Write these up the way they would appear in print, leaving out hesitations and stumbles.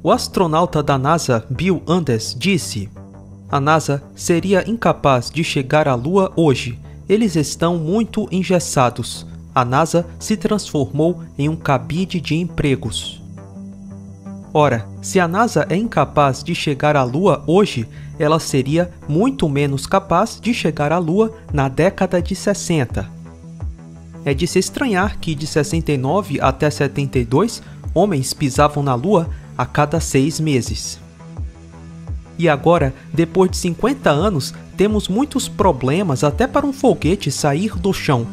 O astronauta da NASA, Bill Anders, disse: "A NASA seria incapaz de chegar à Lua hoje. Eles estão muito engessados. A NASA se transformou em um cabide de empregos." Ora, se a NASA é incapaz de chegar à Lua hoje, ela seria muito menos capaz de chegar à Lua na década de 60. É de se estranhar que de 69 até 72, homens pisavam na Lua a cada 6 meses. E agora, depois de 50 anos, temos muitos problemas até para um foguete sair do chão.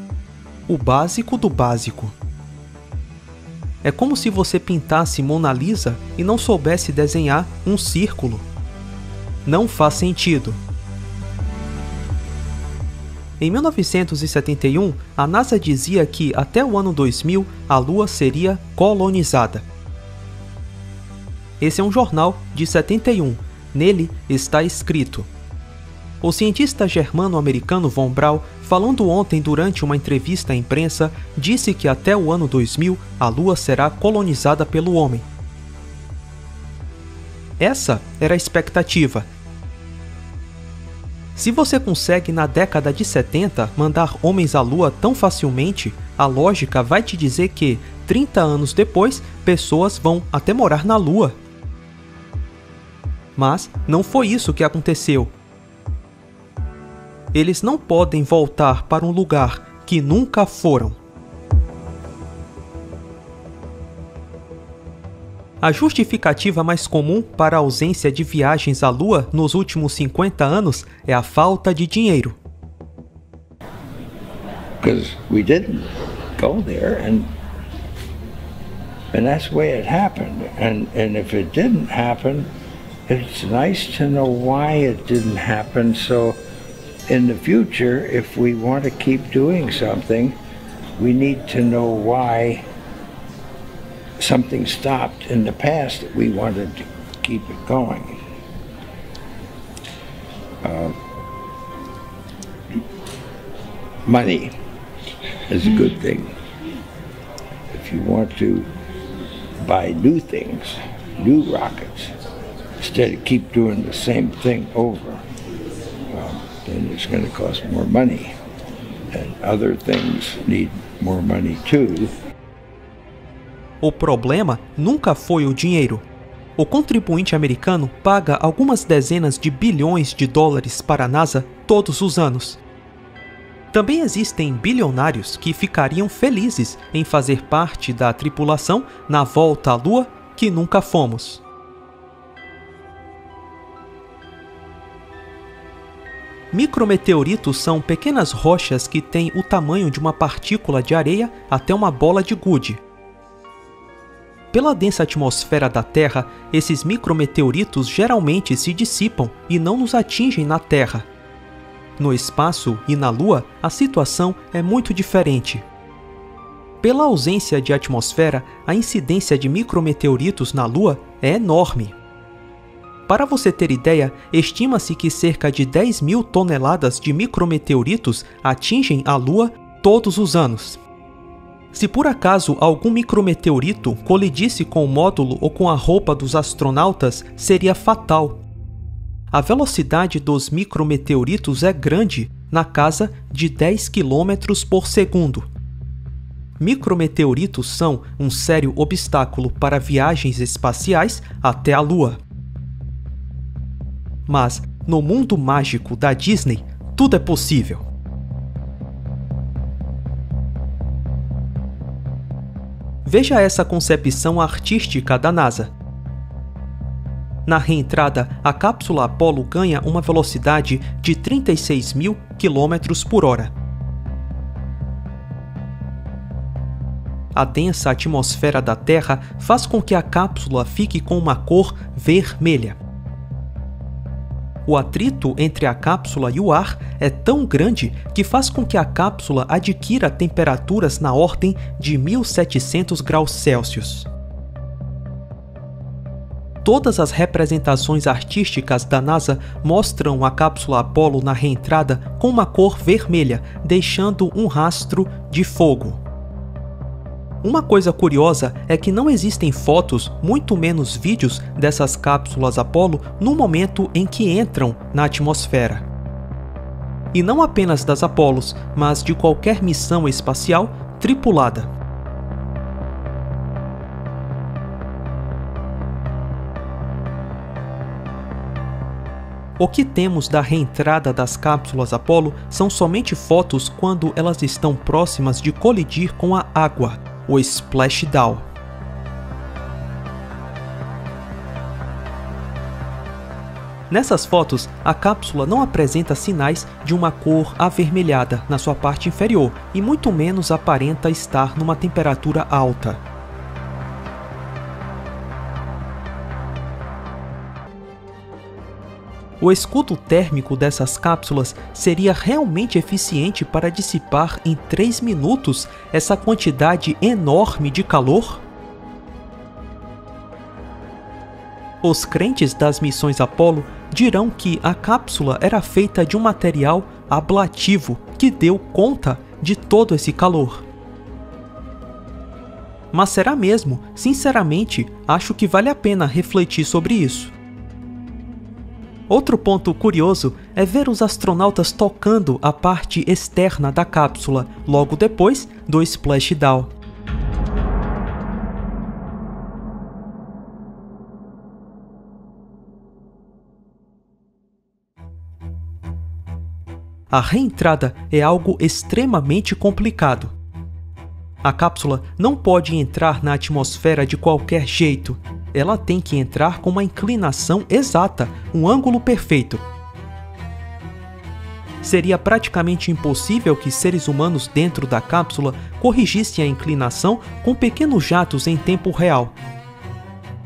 O básico do básico. É como se você pintasse Mona Lisa e não soubesse desenhar um círculo. Não faz sentido. Em 1971, a NASA dizia que até o ano 2000 a Lua seria colonizada. Esse é um jornal de 71. Nele está escrito: o cientista germano-americano Von Braun, falando ontem durante uma entrevista à imprensa, disse que até o ano 2000 a Lua será colonizada pelo homem. Essa era a expectativa. Se você consegue na década de 70 mandar homens à Lua tão facilmente, a lógica vai te dizer que, 30 anos depois, pessoas vão até morar na Lua. Mas não foi isso que aconteceu. Eles não podem voltar para um lugar que nunca foram. A justificativa mais comum para a ausência de viagens à Lua nos últimos 50 anos é a falta de dinheiro. Because we didn't go there, and that's the way it happened. And if it didn't happen, it's nice to know why it didn't happen, so in the future, if we want to keep doing something, we need to know why something stopped in the past that we wanted to keep it going. Money is a good thing. If you want to buy new things, new rockets, instead of keep doing the same thing over, then it's going to cost more money, and other things need more money too. O problema nunca foi o dinheiro. O contribuinte americano paga algumas dezenas de bilhões de dólares para a NASA todos os anos. Também existem bilionários que ficariam felizes em fazer parte da tripulação na volta à Lua que nunca fomos. Micrometeoritos são pequenas rochas que têm o tamanho de uma partícula de areia até uma bola de gude. Pela densa atmosfera da Terra, esses micrometeoritos geralmente se dissipam e não nos atingem na Terra. No espaço e na Lua, a situação é muito diferente. Pela ausência de atmosfera, a incidência de micrometeoritos na Lua é enorme. Para você ter ideia, estima-se que cerca de 10 mil toneladas de micrometeoritos atingem a Lua todos os anos. Se por acaso algum micrometeorito colidisse com o módulo ou com a roupa dos astronautas, seria fatal. A velocidade dos micrometeoritos é grande, na casa de 10 km por segundo. Micrometeoritos são um sério obstáculo para viagens espaciais até a Lua. Mas, no mundo mágico da Disney, tudo é possível. Veja essa concepção artística da NASA. Na reentrada, a cápsula Apollo ganha uma velocidade de 36.000 km por hora. A densa atmosfera da Terra faz com que a cápsula fique com uma cor vermelha. O atrito entre a cápsula e o ar é tão grande que faz com que a cápsula adquira temperaturas na ordem de 1700 graus Celsius. Todas as representações artísticas da NASA mostram a cápsula Apollo na reentrada com uma cor vermelha, deixando um rastro de fogo. Uma coisa curiosa é que não existem fotos, muito menos vídeos, dessas cápsulas Apollo no momento em que entram na atmosfera. E não apenas das Apollos, mas de qualquer missão espacial tripulada. O que temos da reentrada das cápsulas Apollo são somente fotos quando elas estão próximas de colidir com a água, o splashdown. Nessas fotos, a cápsula não apresenta sinais de uma cor avermelhada na sua parte inferior e muito menos aparenta estar numa temperatura alta. O escudo térmico dessas cápsulas seria realmente eficiente para dissipar em 3 minutos essa quantidade enorme de calor? Os crentes das missões Apollo dirão que a cápsula era feita de um material ablativo que deu conta de todo esse calor. Mas será mesmo? Sinceramente, acho que vale a pena refletir sobre isso. Outro ponto curioso é ver os astronautas tocando a parte externa da cápsula logo depois do splashdown. A reentrada é algo extremamente complicado. A cápsula não pode entrar na atmosfera de qualquer jeito. Ela tem que entrar com uma inclinação exata, um ângulo perfeito. Seria praticamente impossível que seres humanos dentro da cápsula corrigissem a inclinação com pequenos jatos em tempo real.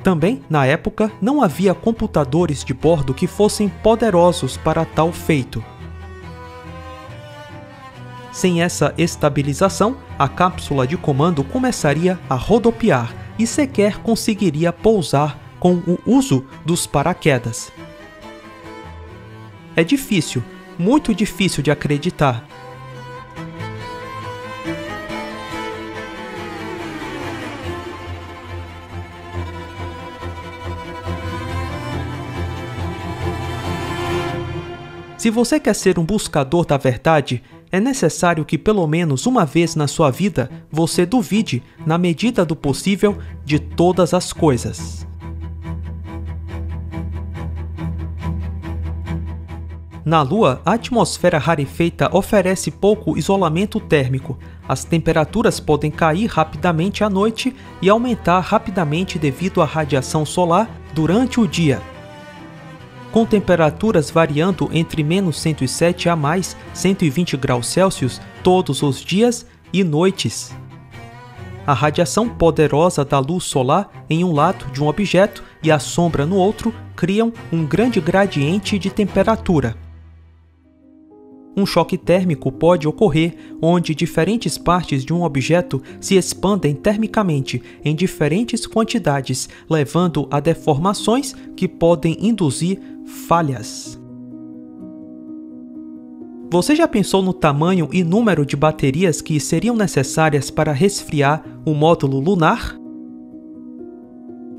Também, na época, não havia computadores de bordo que fossem poderosos para tal feito. Sem essa estabilização, a cápsula de comando começaria a rodopiar e sequer conseguiria pousar com o uso dos paraquedas. É difícil, muito difícil de acreditar. Se você quer ser um buscador da verdade, é necessário que pelo menos uma vez na sua vida você duvide, na medida do possível, de todas as coisas. Na Lua, a atmosfera rarefeita oferece pouco isolamento térmico. As temperaturas podem cair rapidamente à noite e aumentar rapidamente devido à radiação solar durante o dia, com temperaturas variando entre menos 107 a mais 120 graus Celsius todos os dias e noites. A radiação poderosa da luz solar em um lado de um objeto e a sombra no outro criam um grande gradiente de temperatura. Um choque térmico pode ocorrer onde diferentes partes de um objeto se expandem termicamente em diferentes quantidades, levando a deformações que podem induzir falhas. Você já pensou no tamanho e número de baterias que seriam necessárias para resfriar o módulo lunar?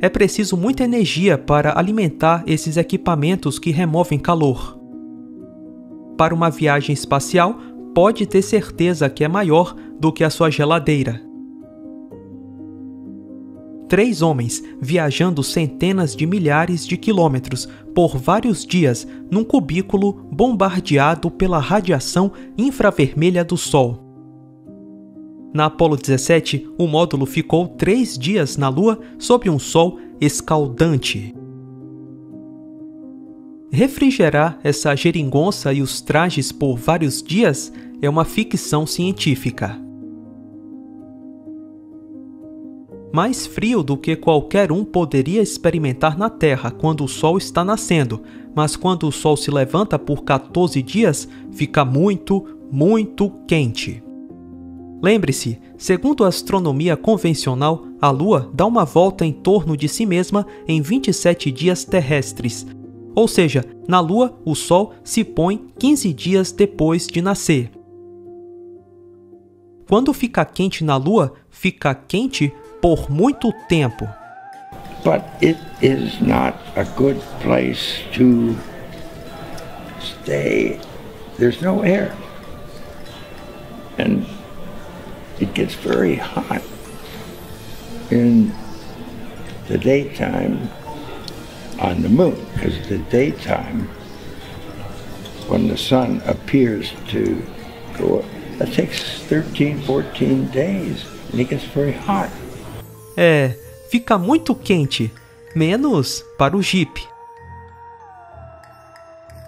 É preciso muita energia para alimentar esses equipamentos que removem calor. Para uma viagem espacial, pode ter certeza que é maior do que a sua geladeira. 3 homens viajando centenas de milhares de quilômetros por vários dias num cubículo bombardeado pela radiação infravermelha do Sol. Na Apollo 17, o módulo ficou 3 dias na Lua sob um sol escaldante. Refrigerar essa geringonça e os trajes por vários dias é uma ficção científica. Mais frio do que qualquer um poderia experimentar na Terra quando o Sol está nascendo, mas quando o Sol se levanta por 14 dias, fica muito, muito quente. Lembre-se, segundo a astronomia convencional, a Lua dá uma volta em torno de si mesma em 27 dias terrestres. Ou seja, na Lua, o Sol se põe 15 dias depois de nascer. Quando fica quente na Lua, fica quente por muito tempo. But it is not a good place to stay. There's no air. And it gets very hot in the daytime on the moon, because the daytime, when the sun appears to go up, that takes 13, 14 days, and it gets very hot. Fica muito quente, menos para o Jeep.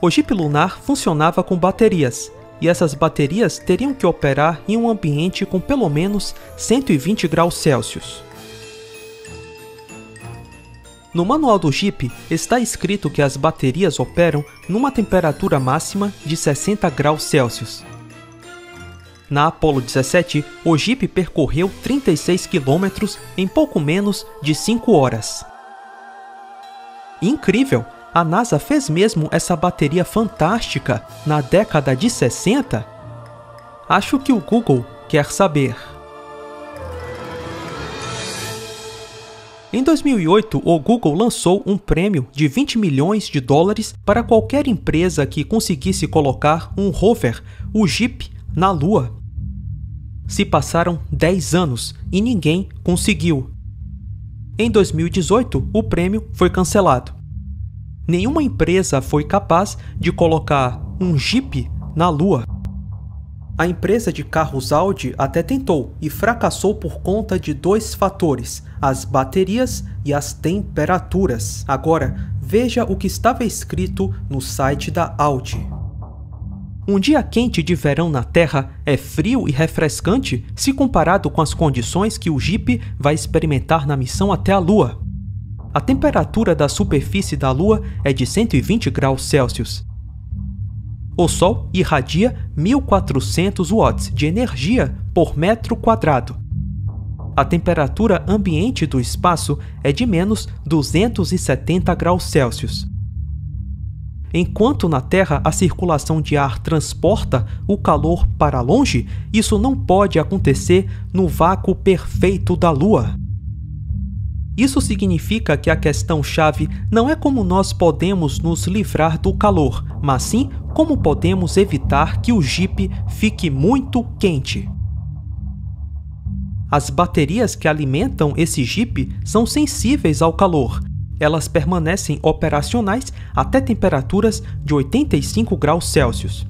O Jeep lunar funcionava com baterias, e essas baterias teriam que operar em um ambiente com pelo menos 120 graus Celsius. No manual do Jeep está escrito que as baterias operam numa temperatura máxima de 60 graus Celsius. Na Apollo 17, o Jeep percorreu 36 km em pouco menos de 5 horas. Incrível! A NASA fez mesmo essa bateria fantástica na década de 60? Acho que o Google quer saber. Em 2008, o Google lançou um prêmio de 20 milhões de dólares para qualquer empresa que conseguisse colocar um rover, o Jeep, na Lua. Se passaram 10 anos e ninguém conseguiu. Em 2018, o prêmio foi cancelado. Nenhuma empresa foi capaz de colocar um Jeep na Lua. A empresa de carros Audi até tentou e fracassou por conta de 2 fatores: as baterias e as temperaturas. Agora, veja o que estava escrito no site da Audi. Um dia quente de verão na Terra é frio e refrescante se comparado com as condições que o Jeep vai experimentar na missão até a Lua. A temperatura da superfície da Lua é de 120 graus Celsius. O Sol irradia 1.400 watts de energia por metro quadrado. A temperatura ambiente do espaço é de menos 270 graus Celsius. Enquanto na Terra a circulação de ar transporta o calor para longe, isso não pode acontecer no vácuo perfeito da Lua. Isso significa que a questão-chave não é como nós podemos nos livrar do calor, mas sim como podemos evitar que o Jeep fique muito quente. As baterias que alimentam esse Jeep são sensíveis ao calor. Elas permanecem operacionais até temperaturas de 85 graus Celsius.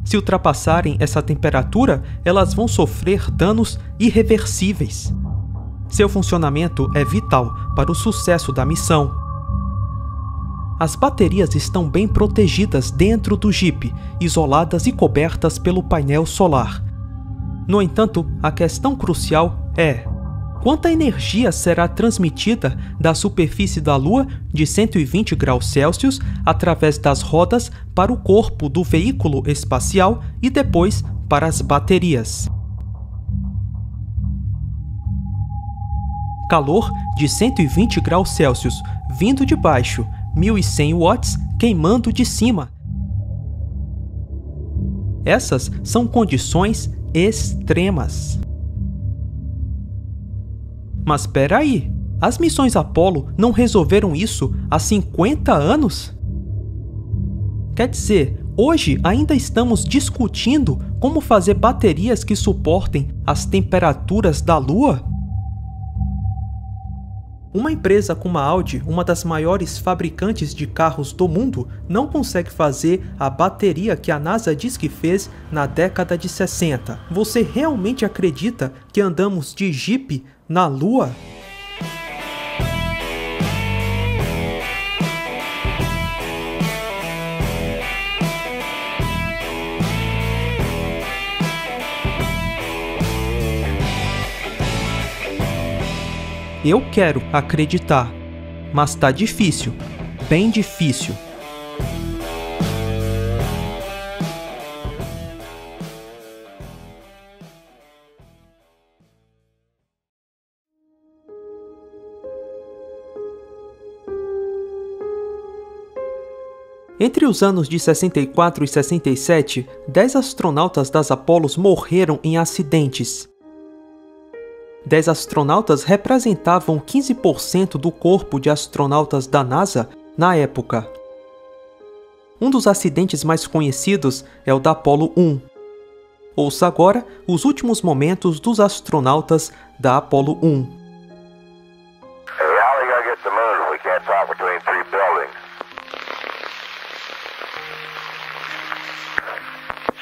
Se ultrapassarem essa temperatura, elas vão sofrer danos irreversíveis. Seu funcionamento é vital para o sucesso da missão. As baterias estão bem protegidas dentro do Jeep, isoladas e cobertas pelo painel solar. No entanto, a questão crucial é: quanta energia será transmitida da superfície da Lua de 120 graus Celsius através das rodas para o corpo do veículo espacial e depois para as baterias? Calor de 120 graus Celsius vindo de baixo, 1.100 watts queimando de cima. Essas são condições extremas. Mas espera aí, as missões Apollo não resolveram isso há 50 anos? Quer dizer, hoje ainda estamos discutindo como fazer baterias que suportem as temperaturas da Lua? Uma empresa como a Audi, uma das maiores fabricantes de carros do mundo, não consegue fazer a bateria que a NASA diz que fez na década de 60. Você realmente acredita que andamos de Jeep na Lua? Eu quero acreditar, mas tá difícil, bem difícil. Entre os anos de 64 e 67, 10 astronautas das Apolos morreram em acidentes. 10 astronautas representavam 15% do corpo de astronautas da NASA na época. Um dos acidentes mais conhecidos é o da Apollo 1. Ouça agora os últimos momentos dos astronautas da Apollo 1.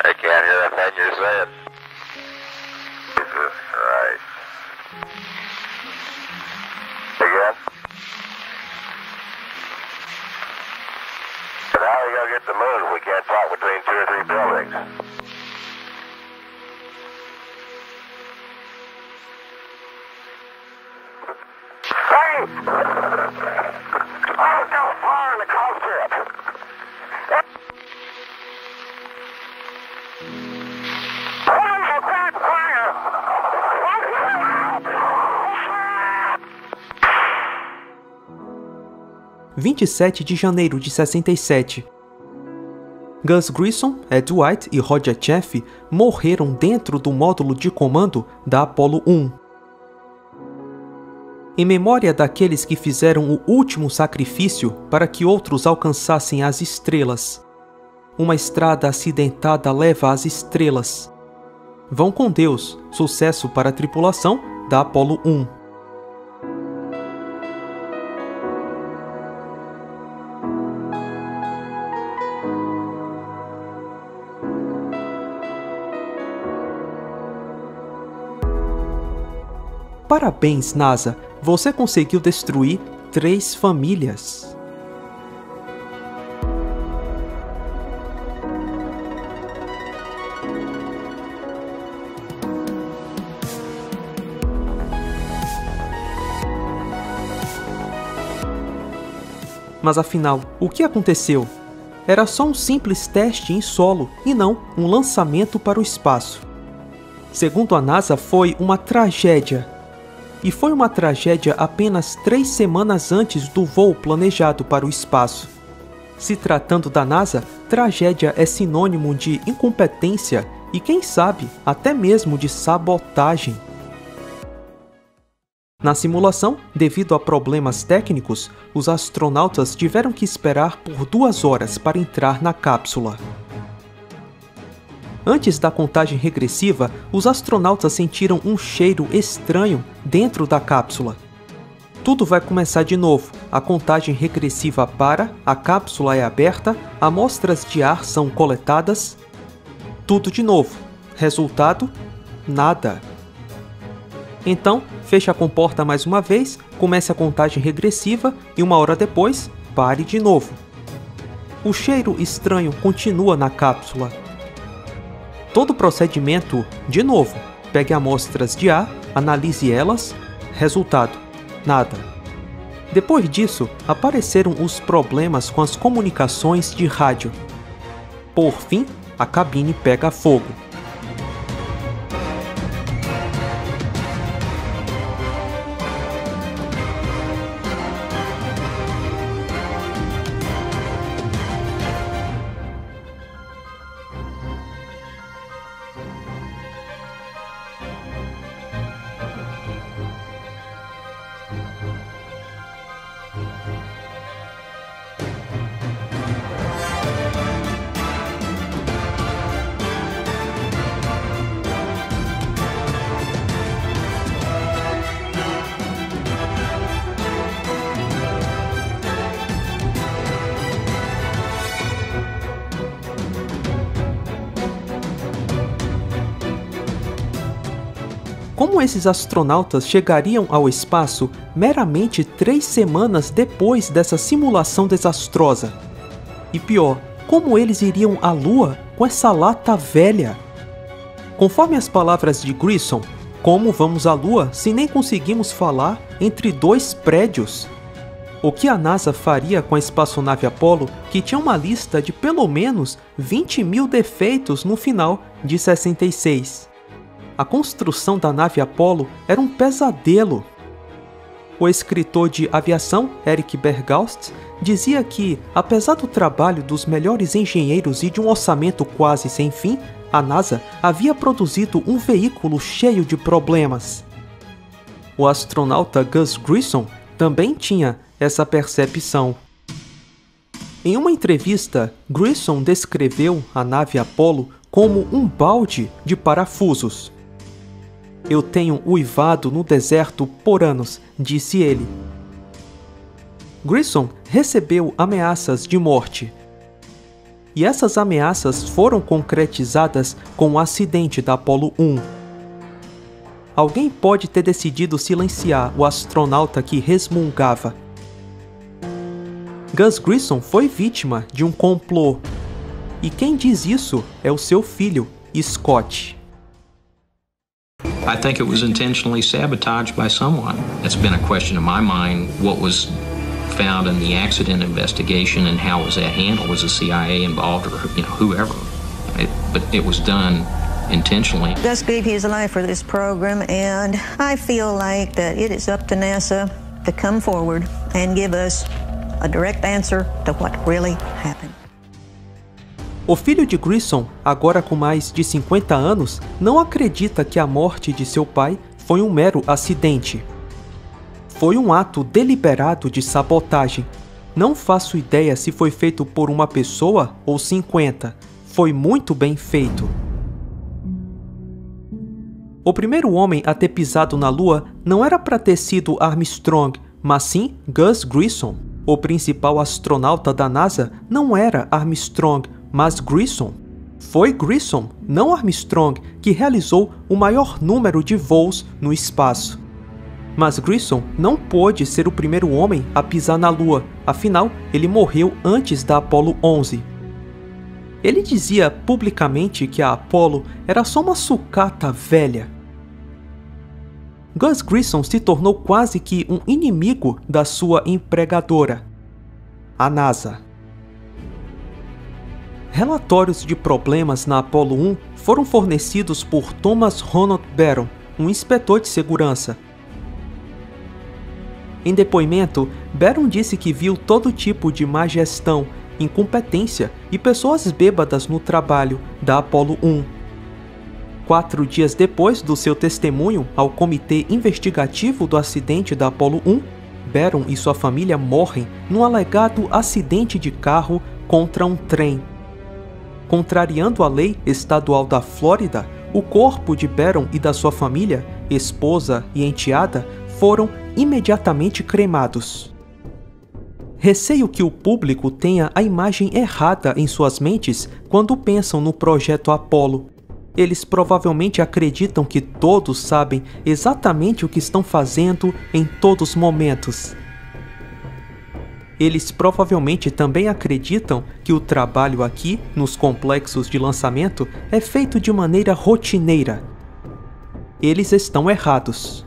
I can't hear a thing you're saying. Jesus Christ. Again? But how are you gonna get the moon if we can't talk between 2 or 3 buildings? Hey! Oh, so far in the call strip. Holy crap, fire! 27 de janeiro de 67. Gus Grissom, Ed White e Roger Chaffee morreram dentro do módulo de comando da Apollo 1. Em memória daqueles que fizeram o último sacrifício para que outros alcançassem as estrelas. Uma estrada acidentada leva às estrelas. Vão com Deus, sucesso para a tripulação da Apollo 1. Parabéns, NASA! Você conseguiu destruir 3 famílias. Mas afinal, o que aconteceu? Era só um simples teste em solo e não um lançamento para o espaço. Segundo a NASA, foi uma tragédia. E foi uma tragédia apenas 3 semanas antes do voo planejado para o espaço. Se tratando da NASA, tragédia é sinônimo de incompetência e, quem sabe, até mesmo de sabotagem. Na simulação, devido a problemas técnicos, os astronautas tiveram que esperar por 2 horas para entrar na cápsula. Antes da contagem regressiva, os astronautas sentiram um cheiro estranho dentro da cápsula. Tudo vai começar de novo. A contagem regressiva para, a cápsula é aberta, amostras de ar são coletadas. Tudo de novo. Resultado? Nada. Então, feche a comporta mais uma vez, comece a contagem regressiva e 1 hora depois, pare de novo. O cheiro estranho continua na cápsula. Todo o procedimento, de novo, pegue amostras de ar, analise elas, resultado, nada. Depois disso, apareceram os problemas com as comunicações de rádio. Por fim, a cabine pega fogo. Como esses astronautas chegariam ao espaço meramente 3 semanas depois dessa simulação desastrosa? E pior, como eles iriam à Lua com essa lata velha? Conforme as palavras de Grissom, como vamos à Lua se nem conseguimos falar entre 2 prédios? O que a NASA faria com a espaçonave Apollo, que tinha uma lista de pelo menos 20.000 defeitos no final de 66? A construção da nave Apollo era um pesadelo. O escritor de aviação, Eric Berghaus, dizia que, apesar do trabalho dos melhores engenheiros e de um orçamento quase sem fim, a NASA havia produzido um veículo cheio de problemas. O astronauta Gus Grissom também tinha essa percepção. Em uma entrevista, Grissom descreveu a nave Apollo como um balde de parafusos. "Eu tenho uivado no deserto por anos", disse ele. Grissom recebeu ameaças de morte. E essas ameaças foram concretizadas com o acidente da Apollo 1. Alguém pode ter decidido silenciar o astronauta que resmungava. Gus Grissom foi vítima de um complô. E quem diz isso é o seu filho, Scott. I think it was intentionally sabotaged by someone. It's been a question in my mind, what was found in the accident investigation and how was that handled? Was the CIA involved or whoever? But it was done intentionally. Gus gave his life for this program, and I feel like that it is up to NASA to come forward and give us a direct answer to what really happened. O filho de Grissom, agora com mais de 50 anos, não acredita que a morte de seu pai foi um mero acidente. Foi um ato deliberado de sabotagem. Não faço ideia se foi feito por uma pessoa ou 50. Foi muito bem feito. O primeiro homem a ter pisado na Lua não era para ter sido Armstrong, mas sim Gus Grissom. O principal astronauta da NASA não era Armstrong, mas Grissom. Foi Grissom, não Armstrong, que realizou o maior número de voos no espaço. Mas Grissom não pôde ser o primeiro homem a pisar na Lua, afinal, ele morreu antes da Apollo 11. Ele dizia publicamente que a Apollo era só uma sucata velha. Gus Grissom se tornou quase que um inimigo da sua empregadora, a NASA. Relatórios de problemas na Apollo 1 foram fornecidos por Thomas Ronald Barron, um inspetor de segurança. Em depoimento, Barron disse que viu todo tipo de má gestão, incompetência e pessoas bêbadas no trabalho da Apollo 1. 4 dias depois do seu testemunho ao comitê investigativo do acidente da Apollo 1, Barron e sua família morrem num alegado acidente de carro contra um trem. Contrariando a lei estadual da Flórida, o corpo de Barron e da sua família, esposa e enteada, foram imediatamente cremados. Receio que o público tenha a imagem errada em suas mentes quando pensam no projeto Apollo. Eles provavelmente acreditam que todos sabem exatamente o que estão fazendo em todos os momentos. Eles provavelmente também acreditam que o trabalho aqui, nos complexos de lançamento, é feito de maneira rotineira. Eles estão errados.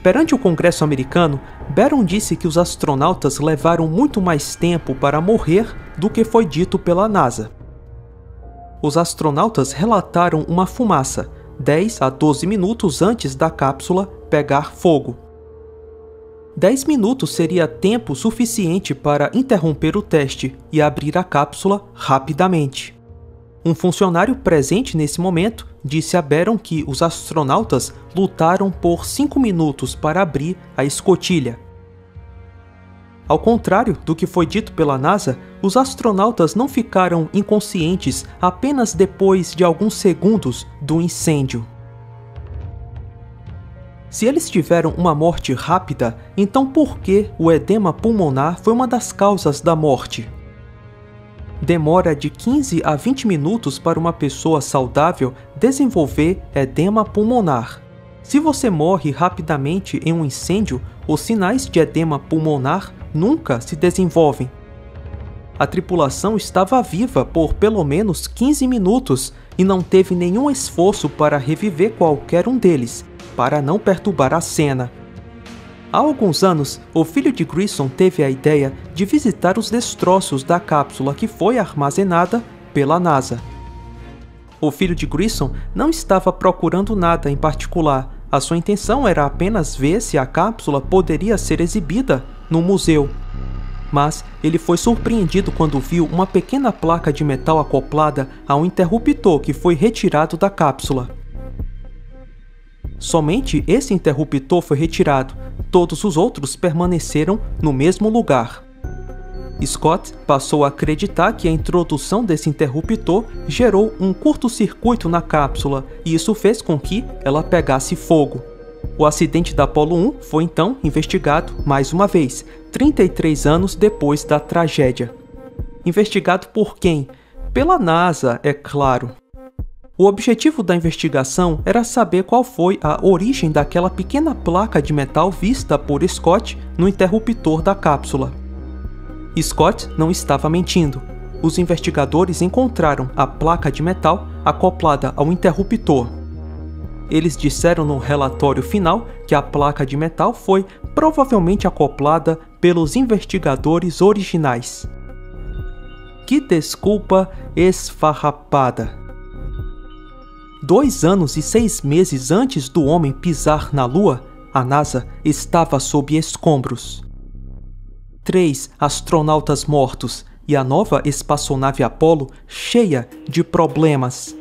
Perante o Congresso americano, Barron disse que os astronautas levaram muito mais tempo para morrer do que foi dito pela NASA. Os astronautas relataram uma fumaça 10 a 12 minutos antes da cápsula pegar fogo. 10 minutos seria tempo suficiente para interromper o teste e abrir a cápsula rapidamente. Um funcionário presente nesse momento disse a Barron que os astronautas lutaram por 5 minutos para abrir a escotilha. Ao contrário do que foi dito pela NASA, os astronautas não ficaram inconscientes apenas depois de alguns segundos do incêndio. Se eles tiveram uma morte rápida, então por que o edema pulmonar foi uma das causas da morte? Demora de 15 a 20 minutos para uma pessoa saudável desenvolver edema pulmonar. Se você morre rapidamente em um incêndio, os sinais de edema pulmonar nunca se desenvolvem. A tripulação estava viva por pelo menos 15 minutos e não teve nenhum esforço para reviver qualquer um deles, para não perturbar a cena. Há alguns anos, o filho de Grissom teve a ideia de visitar os destroços da cápsula que foi armazenada pela NASA. O filho de Grissom não estava procurando nada em particular, A sua intenção era apenas ver se a cápsula poderia ser exibida no museu. Mas ele foi surpreendido quando viu uma pequena placa de metal acoplada a um interruptor que foi retirado da cápsula. Somente esse interruptor foi retirado, todos os outros permaneceram no mesmo lugar. Scott passou a acreditar que a introdução desse interruptor gerou um curto-circuito na cápsula e isso fez com que ela pegasse fogo. O acidente da Apollo 1 foi então investigado mais uma vez, 33 anos depois da tragédia. Investigado por quem? Pela NASA, é claro. O objetivo da investigação era saber qual foi a origem daquela pequena placa de metal vista por Scott no interruptor da cápsula. Scott não estava mentindo. Os investigadores encontraram a placa de metal acoplada ao interruptor. Eles disseram no relatório final que a placa de metal foi provavelmente acoplada pelos investigadores originais. Que desculpa esfarrapada! 2 anos e 6 meses antes do homem pisar na Lua, a NASA estava sob escombros. 3 astronautas mortos e a nova espaçonave Apollo cheia de problemas.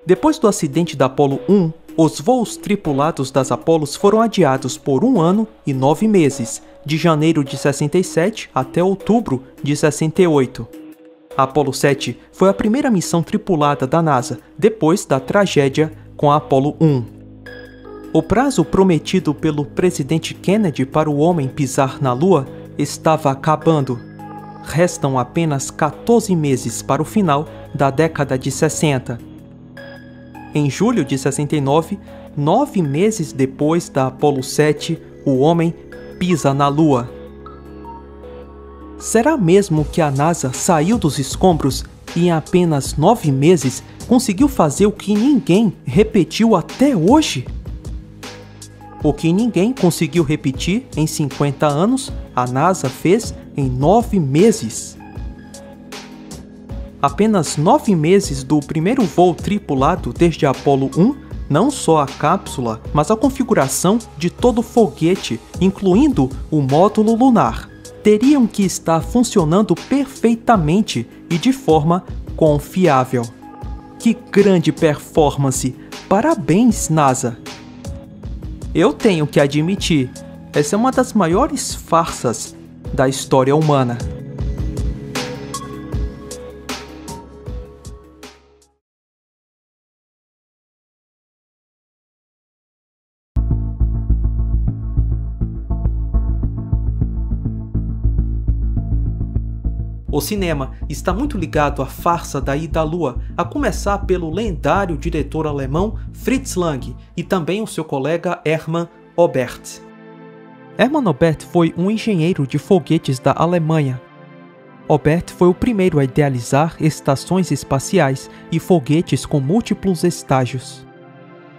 Depois do acidente da Apollo 1, os voos tripulados das Apolos foram adiados por 1 ano e 9 meses, de janeiro de 67 até outubro de 68. A Apollo 7 foi a primeira missão tripulada da NASA depois da tragédia com a Apollo 1. O prazo prometido pelo presidente Kennedy para o homem pisar na Lua estava acabando. Restam apenas 14 meses para o final da década de 60. Em julho de 69, 9 meses depois da Apollo 7, o homem pisa na Lua. Será mesmo que a NASA saiu dos escombros e em apenas 9 meses conseguiu fazer o que ninguém repetiu até hoje? O que ninguém conseguiu repetir em 50 anos, a NASA fez em 9 meses. Apenas 9 meses do primeiro voo tripulado desde a Apollo 1, não só a cápsula, mas a configuração de todo o foguete, incluindo o módulo lunar, teriam que estar funcionando perfeitamente e de forma confiável. Que grande performance! Parabéns, NASA! Eu tenho que admitir, essa é uma das maiores farsas da história humana. O cinema está muito ligado à farsa da ida à Lua, a começar pelo lendário diretor alemão Fritz Lang e também o seu colega Hermann Oberth. Hermann Oberth foi um engenheiro de foguetes da Alemanha. Oberth foi o primeiro a idealizar estações espaciais e foguetes com múltiplos estágios.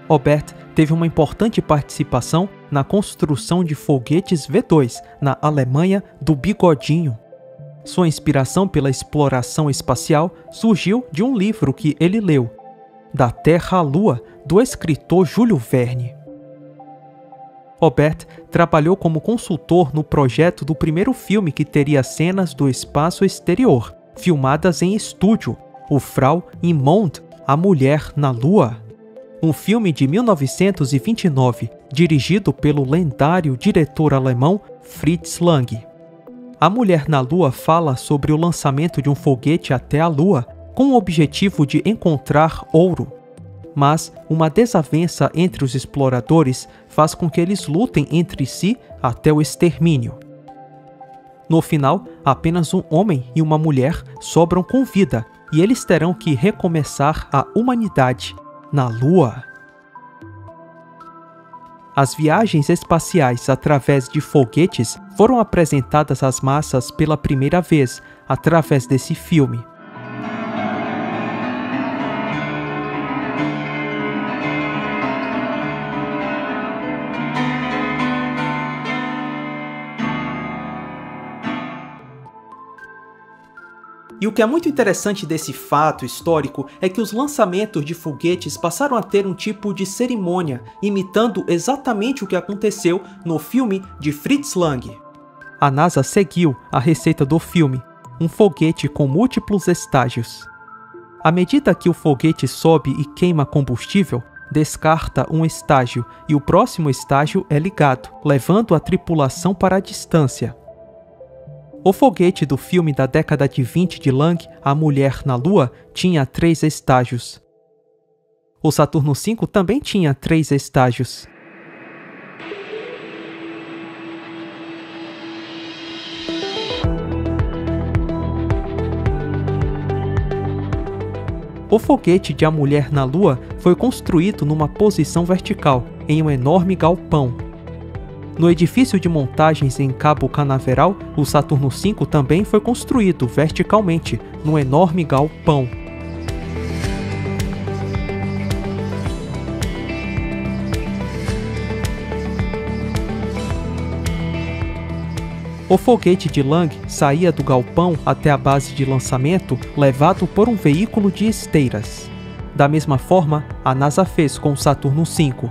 Oberth teve uma importante participação na construção de foguetes V2 na Alemanha do Bigodinho. Sua inspiração pela exploração espacial surgiu de um livro que ele leu, Da Terra à Lua, do escritor Júlio Verne. Oberth trabalhou como consultor no projeto do primeiro filme que teria cenas do espaço exterior, filmadas em estúdio, o Frau im Mond, A Mulher na Lua. Um filme de 1929, dirigido pelo lendário diretor alemão Fritz Lang. A Mulher na Lua fala sobre o lançamento de um foguete até a Lua com o objetivo de encontrar ouro. Mas uma desavença entre os exploradores faz com que eles lutem entre si até o extermínio. No final, apenas um homem e uma mulher sobram com vida e eles terão que recomeçar a humanidade na Lua. As viagens espaciais através de foguetes foram apresentadas às massas pela primeira vez através desse filme. E E o que é muito interessante desse fato histórico é que os lançamentos de foguetes passaram a ter um tipo de cerimônia, imitando exatamente o que aconteceu no filme de Fritz Lang. A NASA seguiu a receita do filme, um foguete com múltiplos estágios. À medida que o foguete sobe e queima combustível, descarta um estágio e o próximo estágio é ligado, levando a tripulação para a distância. O foguete do filme da década de 20 de Lang, A Mulher na Lua, tinha 3 estágios. O Saturno V também tinha 3 estágios. O foguete de A Mulher na Lua foi construído numa posição vertical, em um enorme galpão. No edifício de montagens em Cabo Canaveral, o Saturno V também foi construído verticalmente, num enorme galpão. O foguete de Lang saía do galpão até a base de lançamento, levado por um veículo de esteiras. Da mesma forma, a NASA fez com o Saturno V.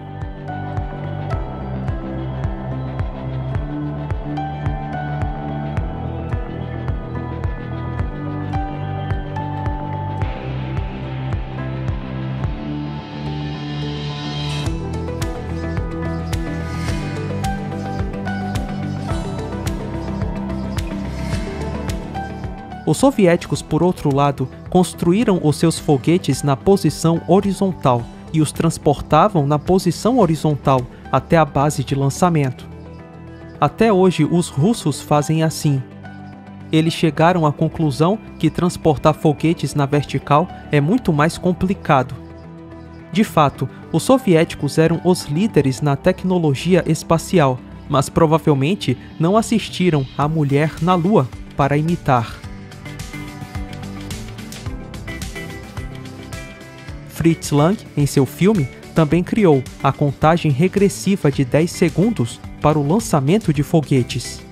Os soviéticos, por outro lado, construíram os seus foguetes na posição horizontal e os transportavam na posição horizontal até a base de lançamento. Até hoje, os russos fazem assim. Eles chegaram à conclusão que transportar foguetes na vertical é muito mais complicado. De fato, os soviéticos eram os líderes na tecnologia espacial, mas provavelmente não assistiram A Mulher na Lua para imitar. Fritz Lang, em seu filme, também criou a contagem regressiva de 10 segundos para o lançamento de foguetes.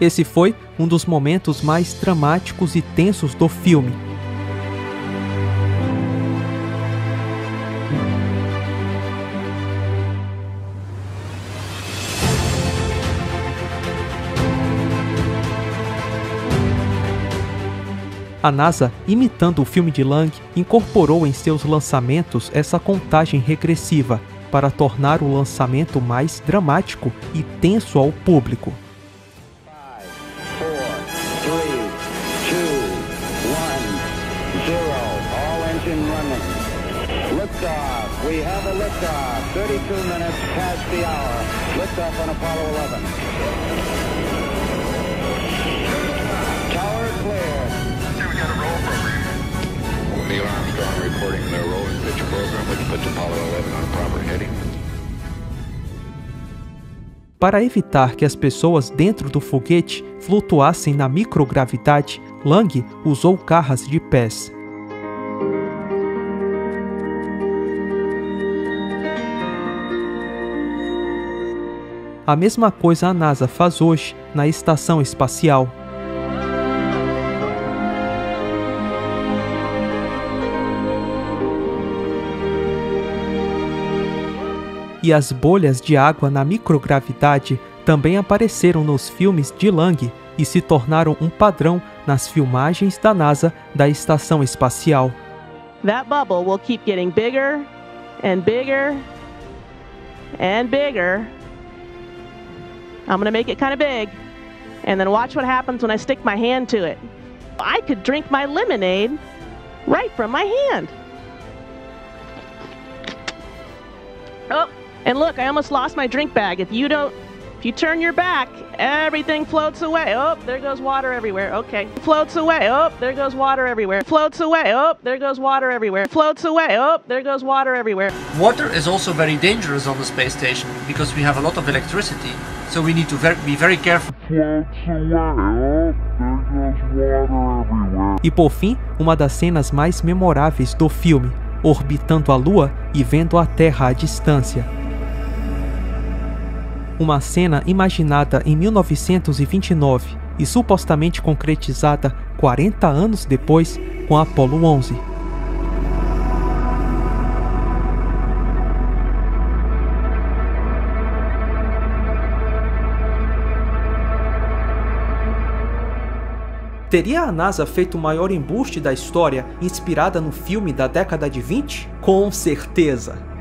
Esse foi um dos momentos mais dramáticos e tensos do filme. A NASA, imitando o filme de Lang, incorporou em seus lançamentos essa contagem regressiva para tornar o lançamento mais dramático e tenso ao público. 5, 4, 3, 2, 1, 0. All engine running. Liftoff. We have a liftoff. 32 minutes past the hour. Liftoff on Apollo 11. Tower clear. Neil Armstrong reporting the roll and pitch program, which puts Apollo 11 on a proper heading. Para evitar que as pessoas dentro do foguete flutuassem na microgravidade, Lang usou garras de pés. A mesma coisa a NASA faz hoje na estação espacial. E as bolhas de água na microgravidade também apareceram nos filmes de Lang e se tornaram um padrão nas filmagens da NASA da estação espacial. That bubble will keep getting bigger and bigger and bigger. I'm going to make it kind of big, and then watch what happens when I stick my hand to it. I could drink my lemonade right from my hand. Oh, and look, I almost lost my drink bag. If you turn your back, everything floats away. Oh, there goes water everywhere. Okay. Floats away. Oh, there goes water everywhere. Floats away. Oh, there goes water everywhere. Floats away. Oh, there goes water everywhere. Water is also very dangerous on the space station because we have a lot of electricity. So we need to be very careful. E por fim, uma das cenas mais memoráveis do filme, orbitando a Lua e vendo a Terra à distância. uma cena imaginada em 1929 e supostamente concretizada 40 anos depois com Apollo 11. Teria a NASA feito o maior embuste da história inspirada no filme da década de 20? Com certeza!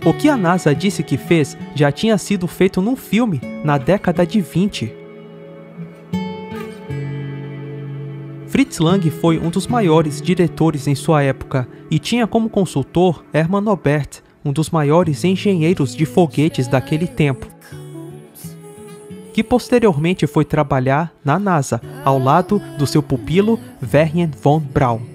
O que a NASA disse que fez já tinha sido feito num filme na década de 20. Fritz Lang foi um dos maiores diretores em sua época e tinha como consultor Hermann Oberth, um dos maiores engenheiros de foguetes daquele tempo, que posteriormente foi trabalhar na NASA, ao lado do seu pupilo Wernher von Braun.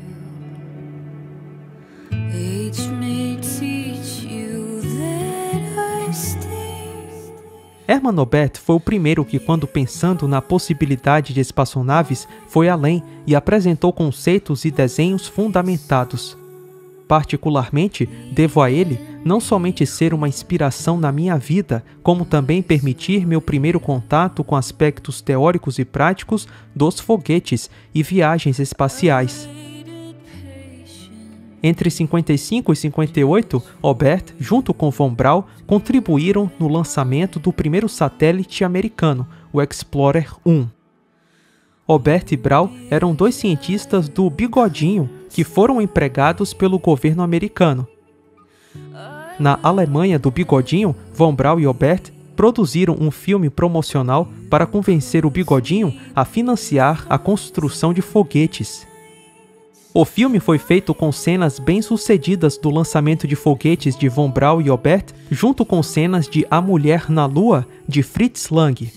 Hermann Oberth foi o primeiro que, quando pensando na possibilidade de espaçonaves, foi além e apresentou conceitos e desenhos fundamentados. Particularmente, devo a ele não somente ser uma inspiração na minha vida, como também permitir meu primeiro contato com aspectos teóricos e práticos dos foguetes e viagens espaciais. Entre 55 e 58, Oberth, junto com von Braun, contribuíram no lançamento do primeiro satélite americano, o Explorer 1. Oberth e Braun eram dois cientistas do Bigodinho que foram empregados pelo governo americano. Na Alemanha do Bigodinho, von Braun e Oberth produziram um filme promocional para convencer o Bigodinho a financiar a construção de foguetes. O filme foi feito com cenas bem-sucedidas do lançamento de foguetes de von Braun e Oberth, junto com cenas de A Mulher na Lua, de Fritz Lang.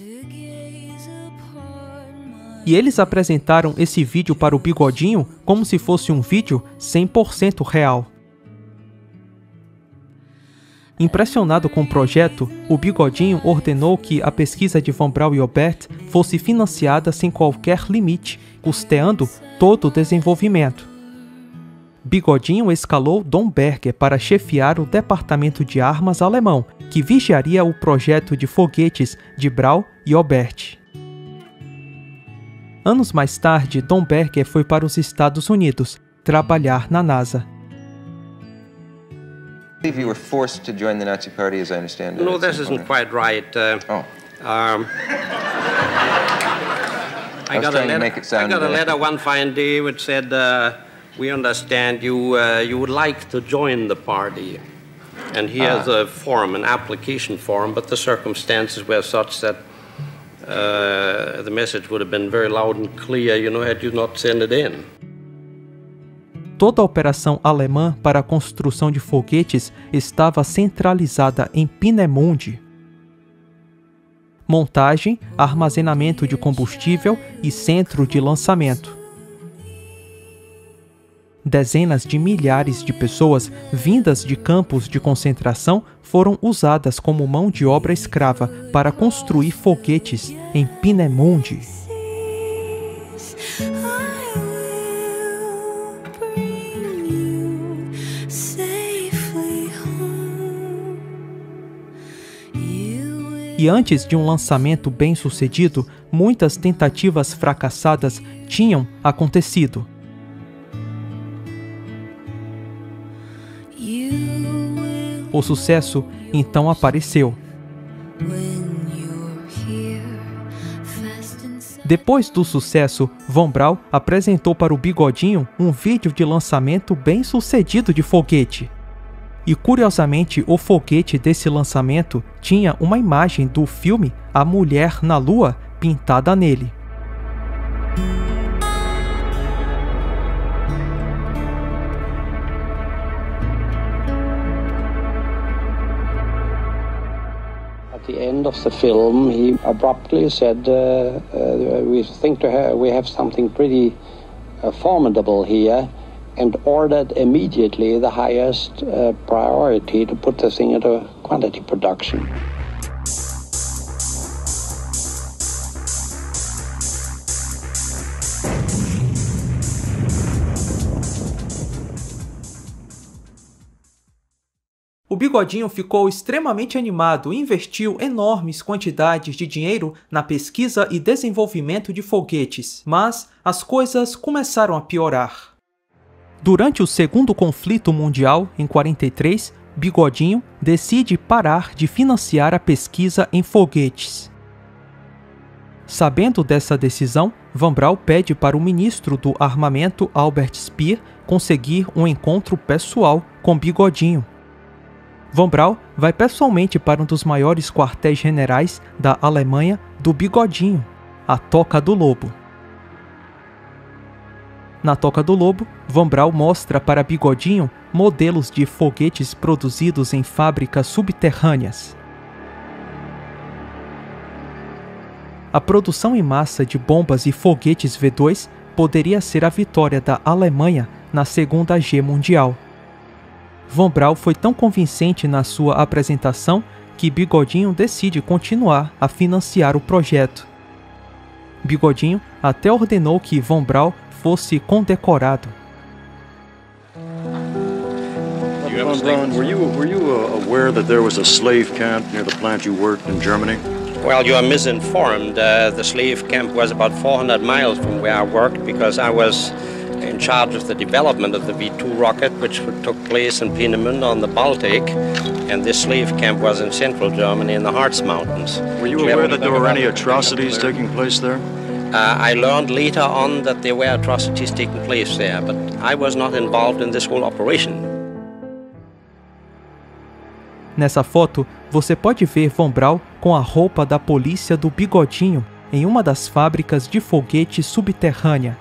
E eles apresentaram esse vídeo para o Bigodinho como se fosse um vídeo 100% real. Impressionado com o projeto, o Bigodinho ordenou que a pesquisa de von Braun e Oberth fosse financiada sem qualquer limite, custeando todo o desenvolvimento. Bigodinho escalou Domberger para chefiar o departamento de armas alemão, que vigiaria o projeto de foguetes de Braun e Oberth. Anos mais tarde, Domberger foi para os Estados Unidos trabalhar na NASA. I believe you were forced to join the Nazi Party, as I understand it. No, this isn't quite right. I got a letter one fine day which said, "We understand you would like to join the party." And here's a form, an application form, but the circumstances were such that the message would have been very loud and clear, had you not sent it in. Toda a operação alemã para a construção de foguetes estava centralizada em Peenemünde. Montagem, armazenamento de combustível e centro de lançamento. Dezenas de milhares de pessoas vindas de campos de concentração foram usadas como mão de obra escrava para construir foguetes em Peenemünde. E antes de um lançamento bem-sucedido, muitas tentativas fracassadas tinham acontecido. O sucesso então apareceu. Depois do sucesso, Von Braun apresentou para o Bigodinho um vídeo de lançamento bem-sucedido de foguete. E curiosamente, o foguete desse lançamento tinha uma imagem do filme A Mulher na Lua pintada nele. At the end of the film, he abruptly said, we have something pretty formidable here, and ordered immediately the highest priority to put the thing into quantity production. O Bigodinho ficou extremamente animado e investiu enormes quantidades de dinheiro na pesquisa e desenvolvimento de foguetes, mas as coisas começaram a piorar. Durante o Segundo Conflito Mundial, em 1943, Bigodinho decide parar de financiar a pesquisa em foguetes. Sabendo dessa decisão, Von Braun pede para o ministro do Armamento, Albert Speer, conseguir um encontro pessoal com Bigodinho. Von Braun vai pessoalmente para um dos maiores quartéis-generais da Alemanha do Bigodinho, a Toca do Lobo. Na Toca do Lobo, Von Braun mostra para Bigodinho modelos de foguetes produzidos em fábricas subterrâneas. A produção em massa de bombas e foguetes V2 poderia ser a vitória da Alemanha na Segunda Guerra Mundial. Von Braun foi tão convincente na sua apresentação que Bigodinho decide continuar a financiar o projeto. Bigodinho até ordenou que Von Braun fosse condecorado. Von Braun, were you aware that there was a slave camp near the plant you worked in Germany? Well, you are misinformed. The slave camp was about 400 miles from where I worked because I was in charge of the development of the V2 rocket, which took place in Peenemünde on the Baltic, and this slave camp was in central Germany in the Harz Mountains. Were you aware that there were any atrocities taking place there? I learned later on that there were atrocities taking place there, but I was not involved in this whole operation. Nessa foto, você pode ver Von Braun com a roupa da polícia do Bigodinho em uma das fábricas de foguete subterrânea.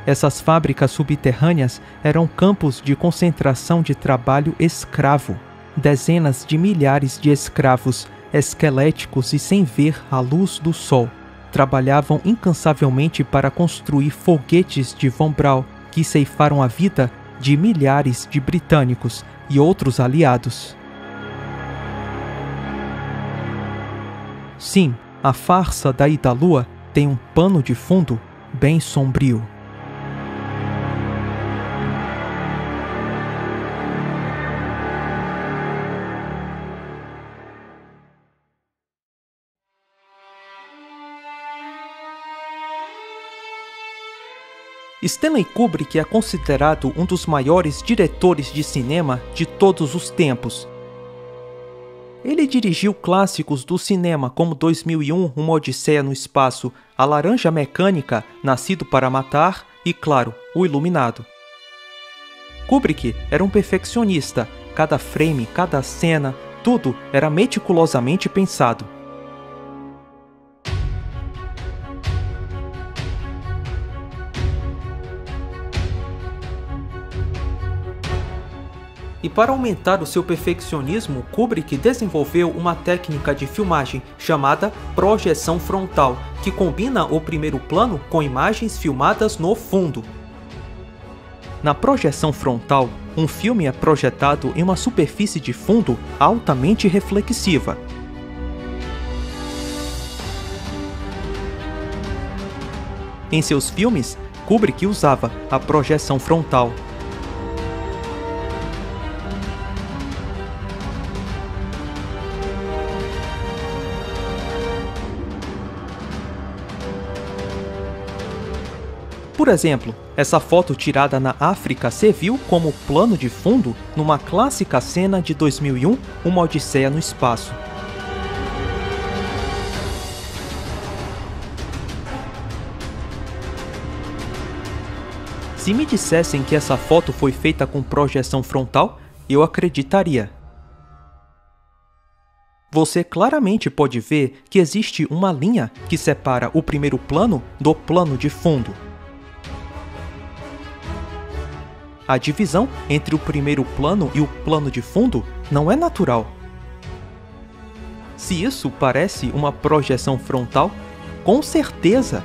Essas fábricas subterrâneas eram campos de concentração de trabalho escravo. Dezenas de milhares de escravos, esqueléticos e sem ver a luz do sol, trabalhavam incansavelmente para construir foguetes de Von Braun que ceifaram a vida de milhares de britânicos e outros aliados. Sim, a farsa da Ida à Lua tem um pano de fundo bem sombrio. Stanley Kubrick é considerado um dos maiores diretores de cinema de todos os tempos. Ele dirigiu clássicos do cinema como 2001, Uma Odisseia no Espaço, A Laranja Mecânica, Nascido para Matar e, claro, O Iluminado. Kubrick era um perfeccionista, cada frame, cada cena, tudo era meticulosamente pensado. E para aumentar o seu perfeccionismo, Kubrick desenvolveu uma técnica de filmagem chamada projeção frontal, que combina o primeiro plano com imagens filmadas no fundo. Na projeção frontal, um filme é projetado em uma superfície de fundo altamente reflexiva. Em seus filmes, Kubrick usava a projeção frontal. Por exemplo, essa foto tirada na África serviu como plano de fundo numa clássica cena de 2001, Uma Odisseia no Espaço. Se me dissessem que essa foto foi feita com projeção frontal, eu acreditaria. Você claramente pode ver que existe uma linha que separa o primeiro plano do plano de fundo. A divisão entre o primeiro plano e o plano de fundo não é natural. Se isso parece uma projeção frontal, com certeza.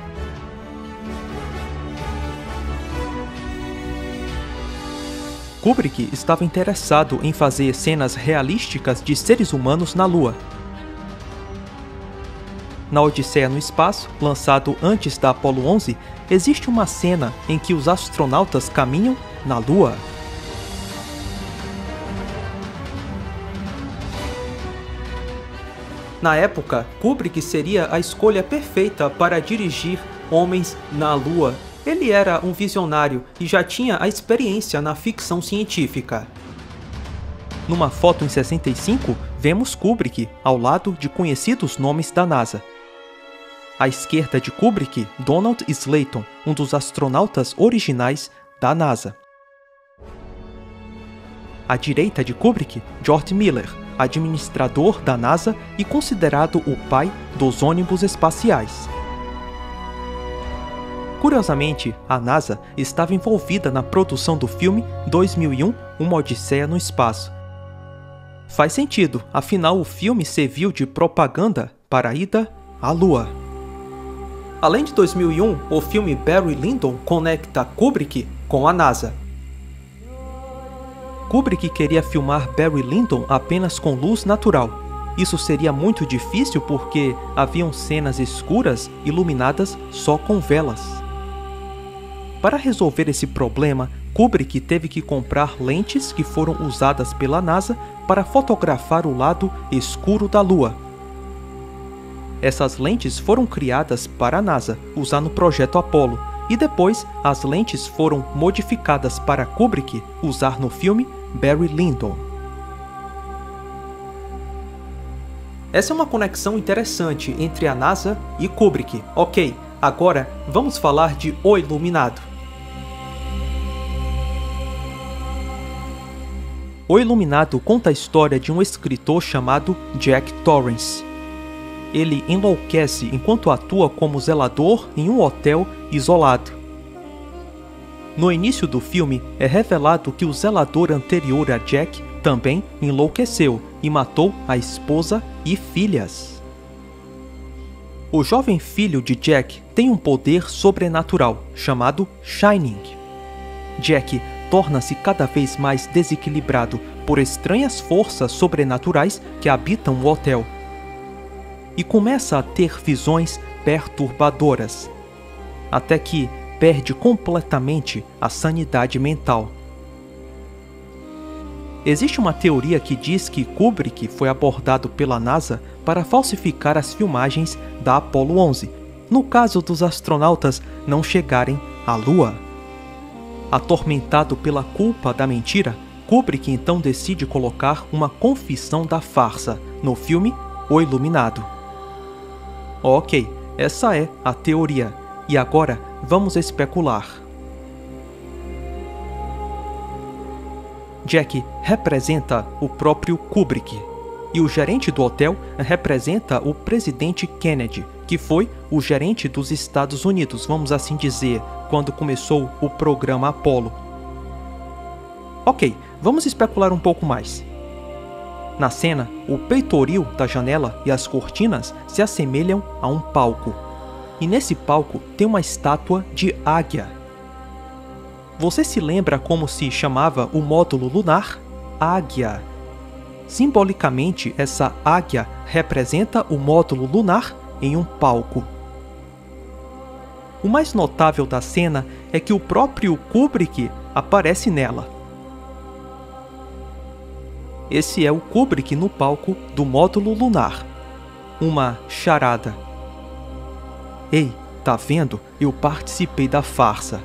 Kubrick estava interessado em fazer cenas realísticas de seres humanos na Lua. Na Odisseia no Espaço, lançado antes da Apollo 11, existe uma cena em que os astronautas caminham na Lua. Na época, Kubrick seria a escolha perfeita para dirigir Homens na Lua. Ele era um visionário e já tinha a experiência na ficção científica. Numa foto em 65, vemos Kubrick ao lado de conhecidos nomes da NASA. À esquerda de Kubrick, Donald Slayton, um dos astronautas originais da NASA. À direita de Kubrick, George Miller, administrador da NASA e considerado o pai dos ônibus espaciais. Curiosamente, a NASA estava envolvida na produção do filme 2001, Uma Odisseia no Espaço. Faz sentido, afinal o filme serviu de propaganda para a ida à Lua. Além de 2001, o filme Barry Lyndon conecta Kubrick com a NASA. Kubrick queria filmar Barry Lyndon apenas com luz natural. Isso seria muito difícil porque haviam cenas escuras iluminadas só com velas. Para resolver esse problema, Kubrick teve que comprar lentes que foram usadas pela NASA para fotografar o lado escuro da Lua. Essas lentes foram criadas para a NASA, usando o projeto Apollo, e depois as lentes foram modificadas para Kubrick usar no filme Barry Lyndon. Essa é uma conexão interessante entre a NASA e Kubrick. Ok, agora vamos falar de O Iluminado. O Iluminado conta a história de um escritor chamado Jack Torrance. Ele enlouquece enquanto atua como zelador em um hotel isolado. No início do filme, é revelado que o zelador anterior a Jack também enlouqueceu e matou a esposa e filhas. O jovem filho de Jack tem um poder sobrenatural chamado Shining. Jack torna-se cada vez mais desequilibrado por estranhas forças sobrenaturais que habitam o hotel e começa a ter visões perturbadoras, até que perde completamente a sanidade mental. Existe uma teoria que diz que Kubrick foi abordado pela NASA para falsificar as filmagens da Apollo 11, no caso dos astronautas não chegarem à Lua. Atormentado pela culpa da mentira, Kubrick então decide colocar uma confissão da farsa no filme O Iluminado. Ok, essa é a teoria, e agora vamos especular. Jack representa o próprio Kubrick, e o gerente do hotel representa o presidente Kennedy, que foi o gerente dos Estados Unidos, vamos assim dizer, quando começou o programa Apollo. Ok, vamos especular um pouco mais. Na cena, o peitoril da janela e as cortinas se assemelham a um palco. E nesse palco tem uma estátua de águia. Você se lembra como se chamava o módulo lunar? Águia. Simbolicamente, essa águia representa o módulo lunar em um palco. O mais notável da cena é que o próprio Kubrick aparece nela. Esse é o Kubrick no palco do módulo lunar. Uma charada. Ei, tá vendo? Eu participei da farsa.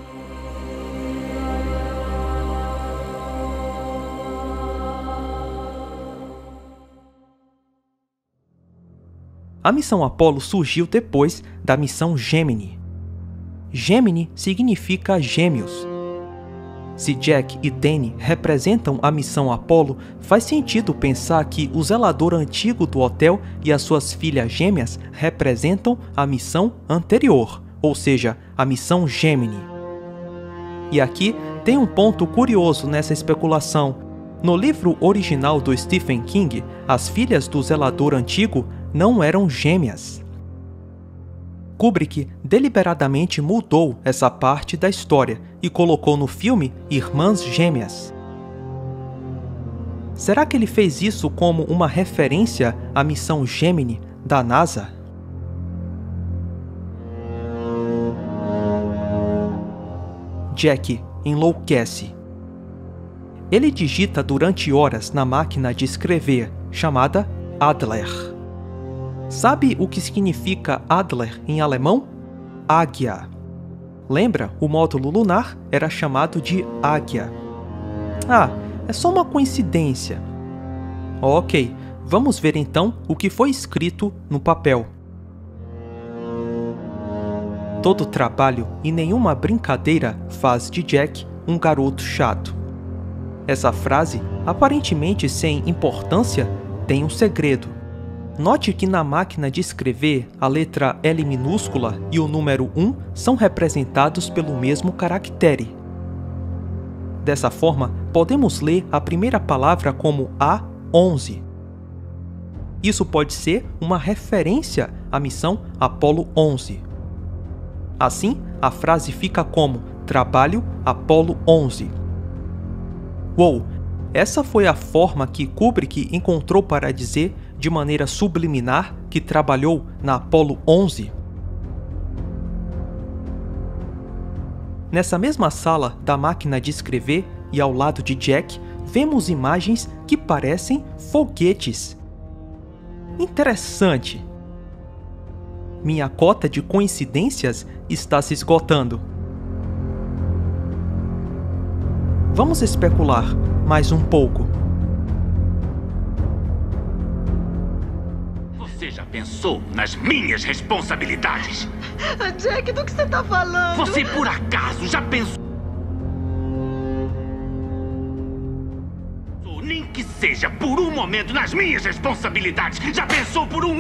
A missão Apollo surgiu depois da missão Gemini. Gemini significa gêmeos. Se Jack e Danny representam a missão Apollo, faz sentido pensar que o zelador antigo do hotel e as suas filhas gêmeas representam a missão anterior, ou seja, a missão Gemini. E aqui tem um ponto curioso nessa especulação. No livro original do Stephen King, as filhas do zelador antigo não eram gêmeas. Kubrick deliberadamente mudou essa parte da história e colocou no filme irmãs gêmeas. Será que ele fez isso como uma referência à missão Gemini da NASA? Jack enlouquece. Ele digita durante horas na máquina de escrever, chamada Adler. Sabe o que significa Adler em alemão? Águia. Lembra? O módulo lunar era chamado de Águia. Ah, é só uma coincidência. Ok, vamos ver então o que foi escrito no papel. Todo trabalho e nenhuma brincadeira faz de Jack um garoto chato. Essa frase, aparentemente sem importância, tem um segredo. Note que na máquina de escrever, a letra L minúscula e o número 1 são representados pelo mesmo caractere. Dessa forma, podemos ler a primeira palavra como A11. Isso pode ser uma referência à missão Apollo 11. Assim, a frase fica como Trabalho Apollo 11. Uou! Essa foi a forma que Kubrick encontrou para dizer de maneira subliminar que trabalhou na Apollo 11? Nessa mesma sala da máquina de escrever e ao lado de Jack, vemos imagens que parecem foguetes. Interessante. Minha cota de coincidências está se esgotando. Vamos especular mais um pouco. Você já pensou nas minhas responsabilidades? Jack, do que você tá falando? Você por acaso já pensou? Nem que seja por um momento nas minhas responsabilidades. Já pensou por um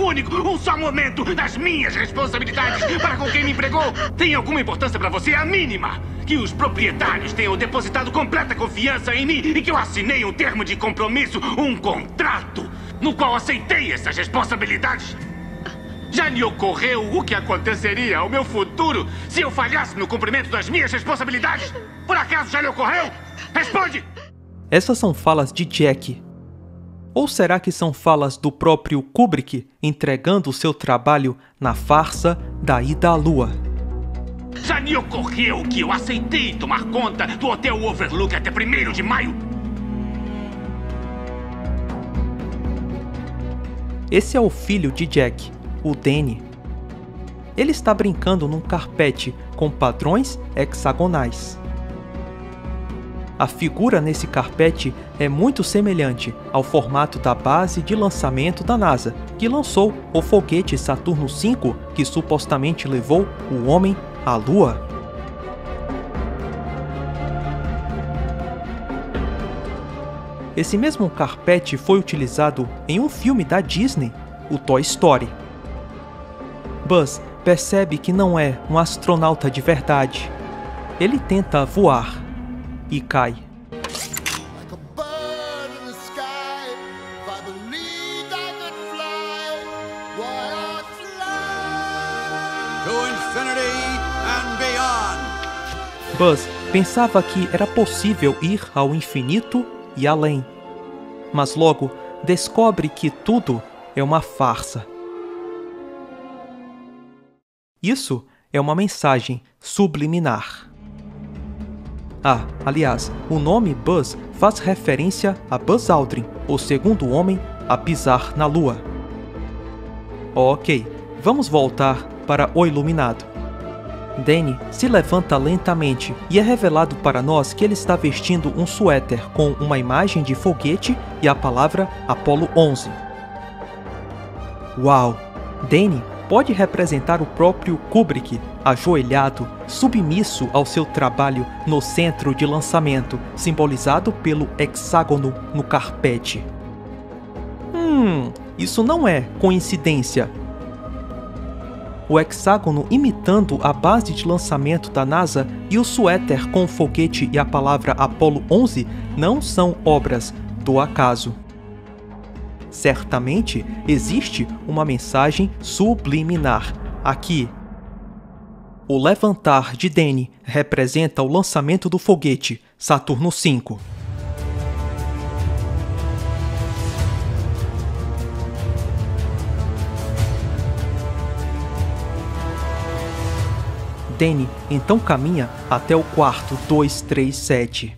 só momento nas minhas responsabilidades para com quem me empregou? Tem alguma importância para você? A mínima. Que os proprietários tenham depositado completa confiança em mim e que eu assinei um termo de compromisso, um contrato, no qual aceitei essas responsabilidades. Já lhe ocorreu o que aconteceria ao meu futuro se eu falhasse no cumprimento das minhas responsabilidades? Por acaso já lhe ocorreu? Responde! Essas são falas de Jack. Ou será que são falas do próprio Kubrick entregando o seu trabalho na farsa da ida à Lua? Já lhe ocorreu que eu aceitei tomar conta do Hotel Overlook até 1º de maio? Esse é o filho de Jack, o Danny. Ele está brincando num carpete com padrões hexagonais. A figura nesse carpete é muito semelhante ao formato da base de lançamento da NASA, que lançou o foguete Saturno V, que supostamente levou o homem à Lua. Esse mesmo carpete foi utilizado em um filme da Disney, o Toy Story. Buzz percebe que não é um astronauta de verdade. Ele tenta voar e cai. Buzz pensava que era possível ir ao infinito e além, mas logo descobre que tudo é uma farsa. Isso é uma mensagem subliminar. Ah, aliás, o nome Buzz faz referência a Buzz Aldrin, o segundo homem a pisar na Lua. Ok, vamos voltar para o iluminado. Danny se levanta lentamente e é revelado para nós que ele está vestindo um suéter com uma imagem de foguete e a palavra Apollo 11. Uau! Danny pode representar o próprio Kubrick, ajoelhado, submisso ao seu trabalho no centro de lançamento, simbolizado pelo hexágono no carpete. Isso não é coincidência. O hexágono imitando a base de lançamento da NASA e o suéter com o foguete e a palavra Apollo 11 não são obras do acaso. Certamente existe uma mensagem subliminar aqui. O levantar de Danny representa o lançamento do foguete Saturno V. Danny então caminha até o quarto 237.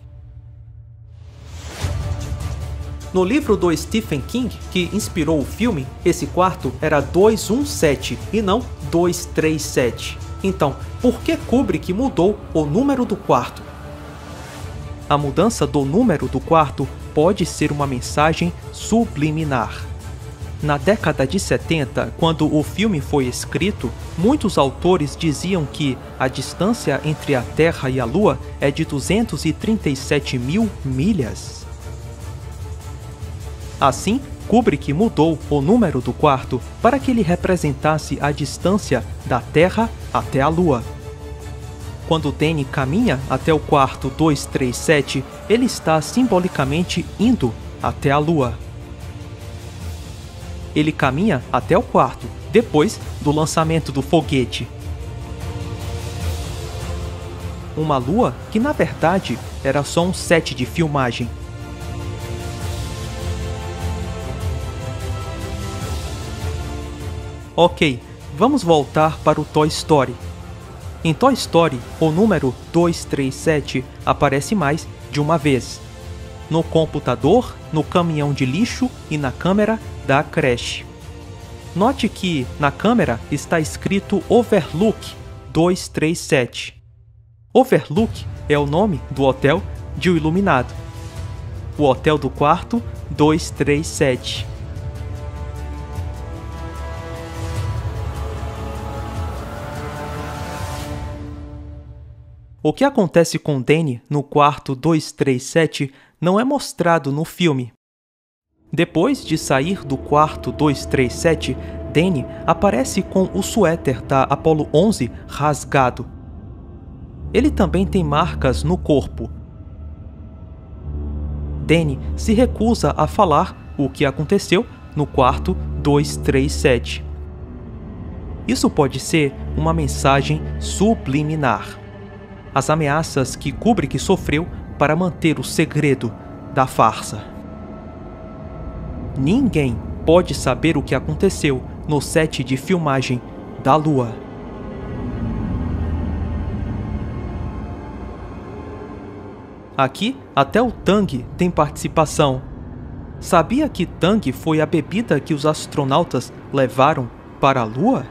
No livro do Stephen King, que inspirou o filme, esse quarto era 217 e não 237. Então, por que Kubrick mudou o número do quarto? A mudança do número do quarto pode ser uma mensagem subliminar. Na década de 70, quando o filme foi escrito, muitos autores diziam que a distância entre a Terra e a Lua é de 237 mil milhas. Assim, Kubrick mudou o número do quarto para que ele representasse a distância da Terra até a Lua. Quando Danny caminha até o quarto 237, ele está simbolicamente indo até a Lua. Ele caminha até o quarto, depois do lançamento do foguete. Uma lua que na verdade era só um set de filmagem. Ok, vamos voltar para o Toy Story. Em Toy Story, o número 237 aparece mais de uma vez. No computador, no caminhão de lixo e na câmera da creche. Note que na câmera está escrito Overlook 237. Overlook é o nome do hotel de O Iluminado. O hotel do quarto 237. O que acontece com Danny no quarto 237 não é mostrado no filme. Depois de sair do quarto 237, Danny aparece com o suéter da Apollo 11 rasgado. Ele também tem marcas no corpo. Danny se recusa a falar o que aconteceu no quarto 237. Isso pode ser uma mensagem subliminar. As ameaças que Kubrick sofreu para manter o segredo da farsa. Ninguém pode saber o que aconteceu no set de filmagem da Lua. Aqui, até o Tang tem participação. Sabia que Tang foi a bebida que os astronautas levaram para a Lua?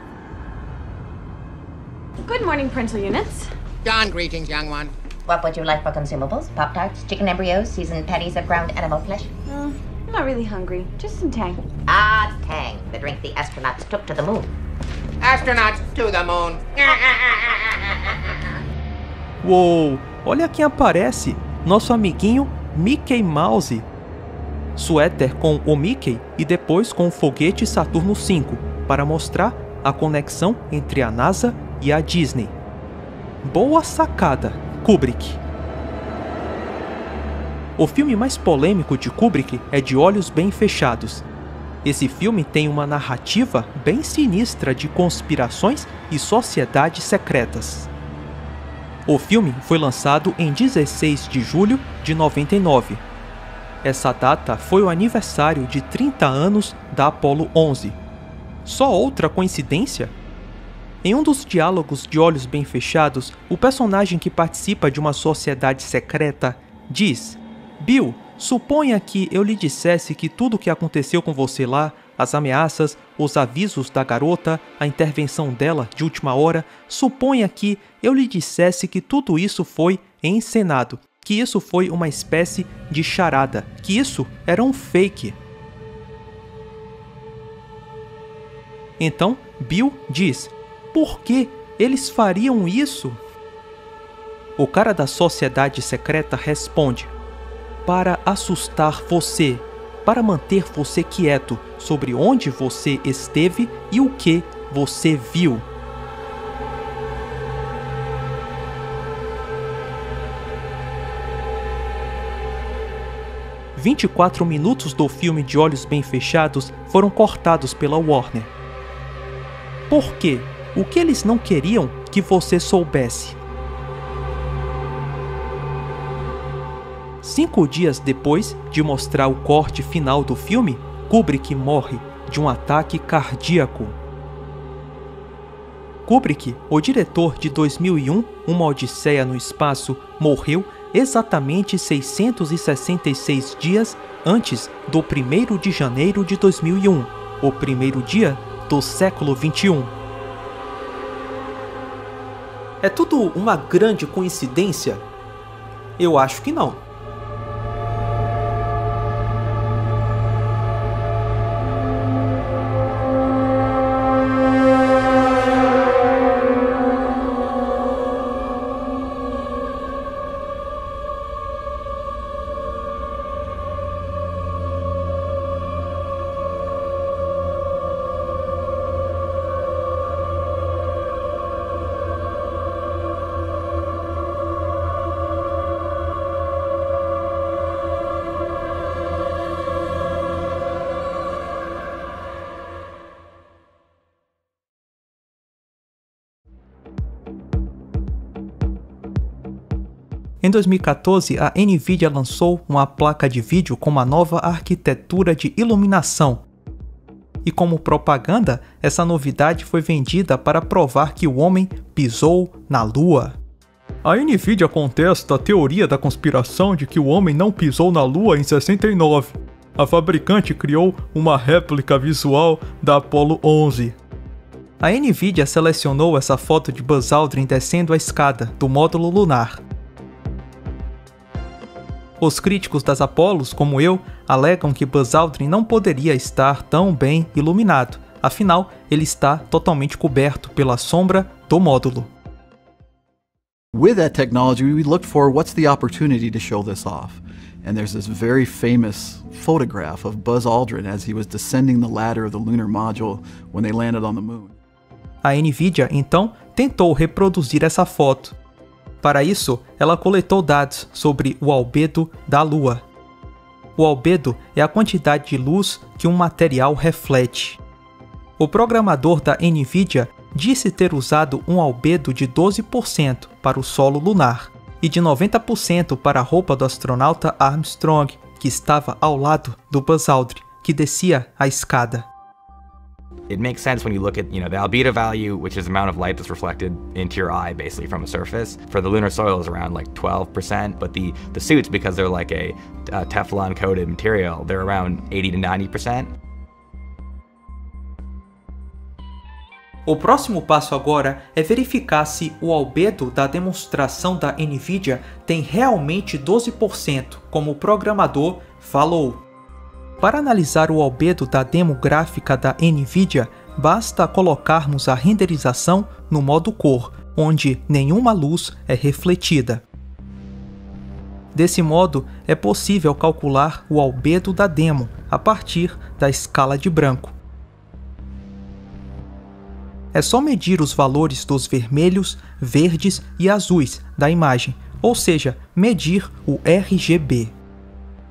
Good morning, parental units. Dawn greetings, young one. What would you like for consumables? Pop-Tarts, chicken embryos, seasoned patties of ground animal flesh? I'm not really hungry. Just some Tang. Ah, Tang, the drink the astronauts took to the moon. Astronauts to the moon. Uou, olha quem aparece, nosso amiguinho Mickey Mouse. Suéter com o Mickey e depois com o foguete Saturno V, para mostrar a conexão entre a NASA e a Disney. Boa sacada, Kubrick. O filme mais polêmico de Kubrick é De Olhos Bem Fechados. Esse filme tem uma narrativa bem sinistra de conspirações e sociedades secretas. O filme foi lançado em 16 de julho de 99. Essa data foi o aniversário de 30 anos da Apollo 11. Só outra coincidência? Em um dos diálogos de Olhos Bem Fechados, o personagem que participa de uma sociedade secreta diz: Bill, suponha que eu lhe dissesse que tudo o que aconteceu com você lá, as ameaças, os avisos da garota, a intervenção dela de última hora, suponha que eu lhe dissesse que tudo isso foi encenado, que isso foi uma espécie de charada, que isso era um fake. Então, Bill diz: por que eles fariam isso? O cara da sociedade secreta responde: para assustar você, para manter você quieto sobre onde você esteve e o que você viu. Os 24 minutos do filme de Olhos Bem Fechados foram cortados pela Warner. Por quê? O que eles não queriam que você soubesse? 5 dias depois de mostrar o corte final do filme, Kubrick morre de um ataque cardíaco. Kubrick, o diretor de 2001, Uma Odisseia no Espaço, morreu exatamente 666 dias antes do 1º de janeiro de 2001, o primeiro dia do século XXI. É tudo uma grande coincidência? Eu acho que não. Em 2014, a Nvidia lançou uma placa de vídeo com uma nova arquitetura de iluminação. E como propaganda, essa novidade foi vendida para provar que o homem pisou na Lua. A Nvidia contesta a teoria da conspiração de que o homem não pisou na Lua em 69. A fabricante criou uma réplica visual da Apollo 11. A Nvidia selecionou essa foto de Buzz Aldrin descendo a escada do módulo lunar. Os críticos das Apolos, como eu, alegam que Buzz Aldrin não poderia estar tão bem iluminado, afinal, ele está totalmente coberto pela sombra do módulo. With that technology, we looked for what's the opportunity to show this off. And there's this very famous photograph of Buzz Aldrin as he was descending the ladder of the lunar module when they landed on the moon. A Nvidia, então, tentou reproduzir essa foto. Para isso, ela coletou dados sobre o albedo da Lua. O albedo é a quantidade de luz que um material reflete. O programador da Nvidia disse ter usado um albedo de 12% para o solo lunar e de 90% para a roupa do astronauta Armstrong, que estava ao lado do Buzz Aldrin, que descia a escada. It makes sense when you look at, the albedo value, which is the amount of light that's reflected into your eye, basically, from a surface. For the lunar soil is around like 12%, but the suits, because they're like a Teflon-coated material, they're around 80 to 90%. O próximo passo agora é verificar se o albedo da demonstração da Nvidia tem realmente 12%, como o programador falou. Para analisar o albedo da demo gráfica da Nvidia, basta colocarmos a renderização no modo cor, onde nenhuma luz é refletida. Desse modo, é possível calcular o albedo da demo a partir da escala de branco. É só medir os valores dos vermelhos, verdes e azuis da imagem, ou seja, medir o RGB.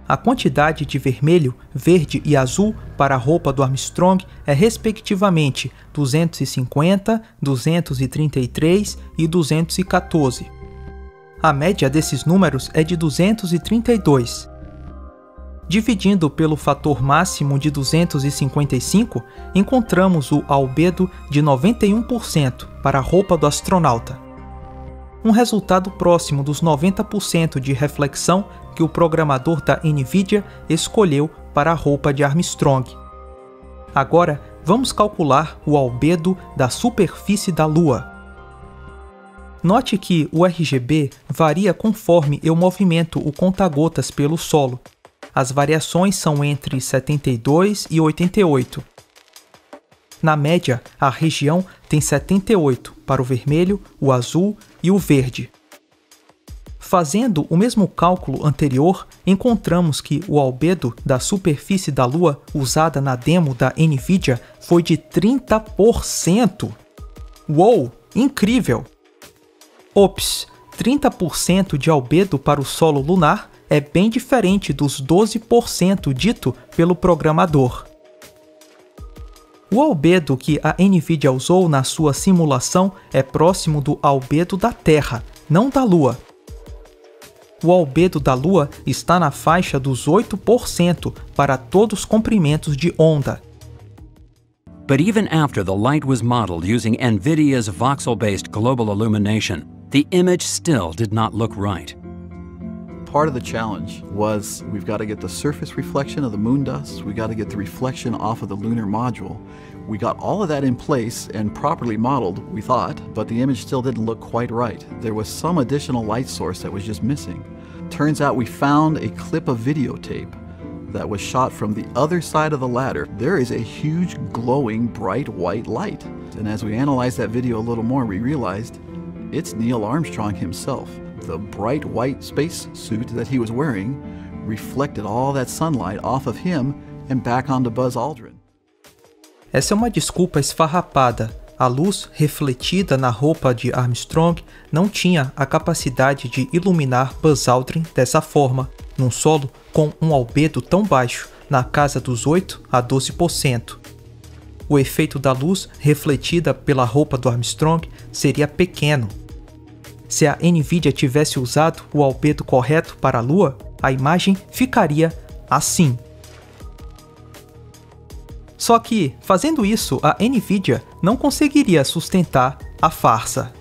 A quantidade de vermelho, verde e azul para a roupa do Armstrong é respectivamente 250, 233 e 214. A média desses números é de 232. Dividindo pelo fator máximo de 255, encontramos o albedo de 91% para a roupa do astronauta. Um resultado próximo dos 90% de reflexão que o programador da NVIDIA escolheu para a roupa de Armstrong. Agora, vamos calcular o albedo da superfície da Lua. Note que o RGB varia conforme eu movimento o conta-gotas pelo solo. As variações são entre 72 e 88. Na média, a região tem 78 para o vermelho, o azul e o verde. Fazendo o mesmo cálculo anterior, encontramos que o albedo da superfície da Lua usada na demo da NVIDIA foi de 30%. Uou, incrível! Ops, 30% de albedo para o solo lunar é bem diferente dos 12% dito pelo programador. O albedo que a NVIDIA usou na sua simulação é próximo do albedo da Terra, não da Lua. O albedo da Lua está na faixa dos 8% para todos os comprimentos de onda. But even after the light was modeled using NVIDIA's voxel-based global illumination, the image still did not look right. Part of the challenge was we've got to get the surface reflection of the moon dust, we got to get the reflection off of the lunar module. We got all of that in place and properly modeled, we thought, but the image still didn't look quite right. There was some additional light source that was just missing. Turns out we found a clip of videotape that was shot from the other side of the ladder. There is a huge glowing bright white light. And as we analyzed that video a little more, we realized it's Neil Armstrong himself. The bright white space suit that he was wearing reflected all that sunlight off of him and back onto Buzz Aldrin. Essa é uma desculpa esfarrapada. A luz refletida na roupa de Armstrong não tinha a capacidade de iluminar Buzz Aldrin dessa forma, num solo com um albedo tão baixo, na casa dos 8 a 12%. O efeito da luz refletida pela roupa do Armstrong seria pequeno. Se a NVIDIA tivesse usado o albedo correto para a Lua, a imagem ficaria assim. Só que, fazendo isso, a NVIDIA não conseguiria sustentar a farsa.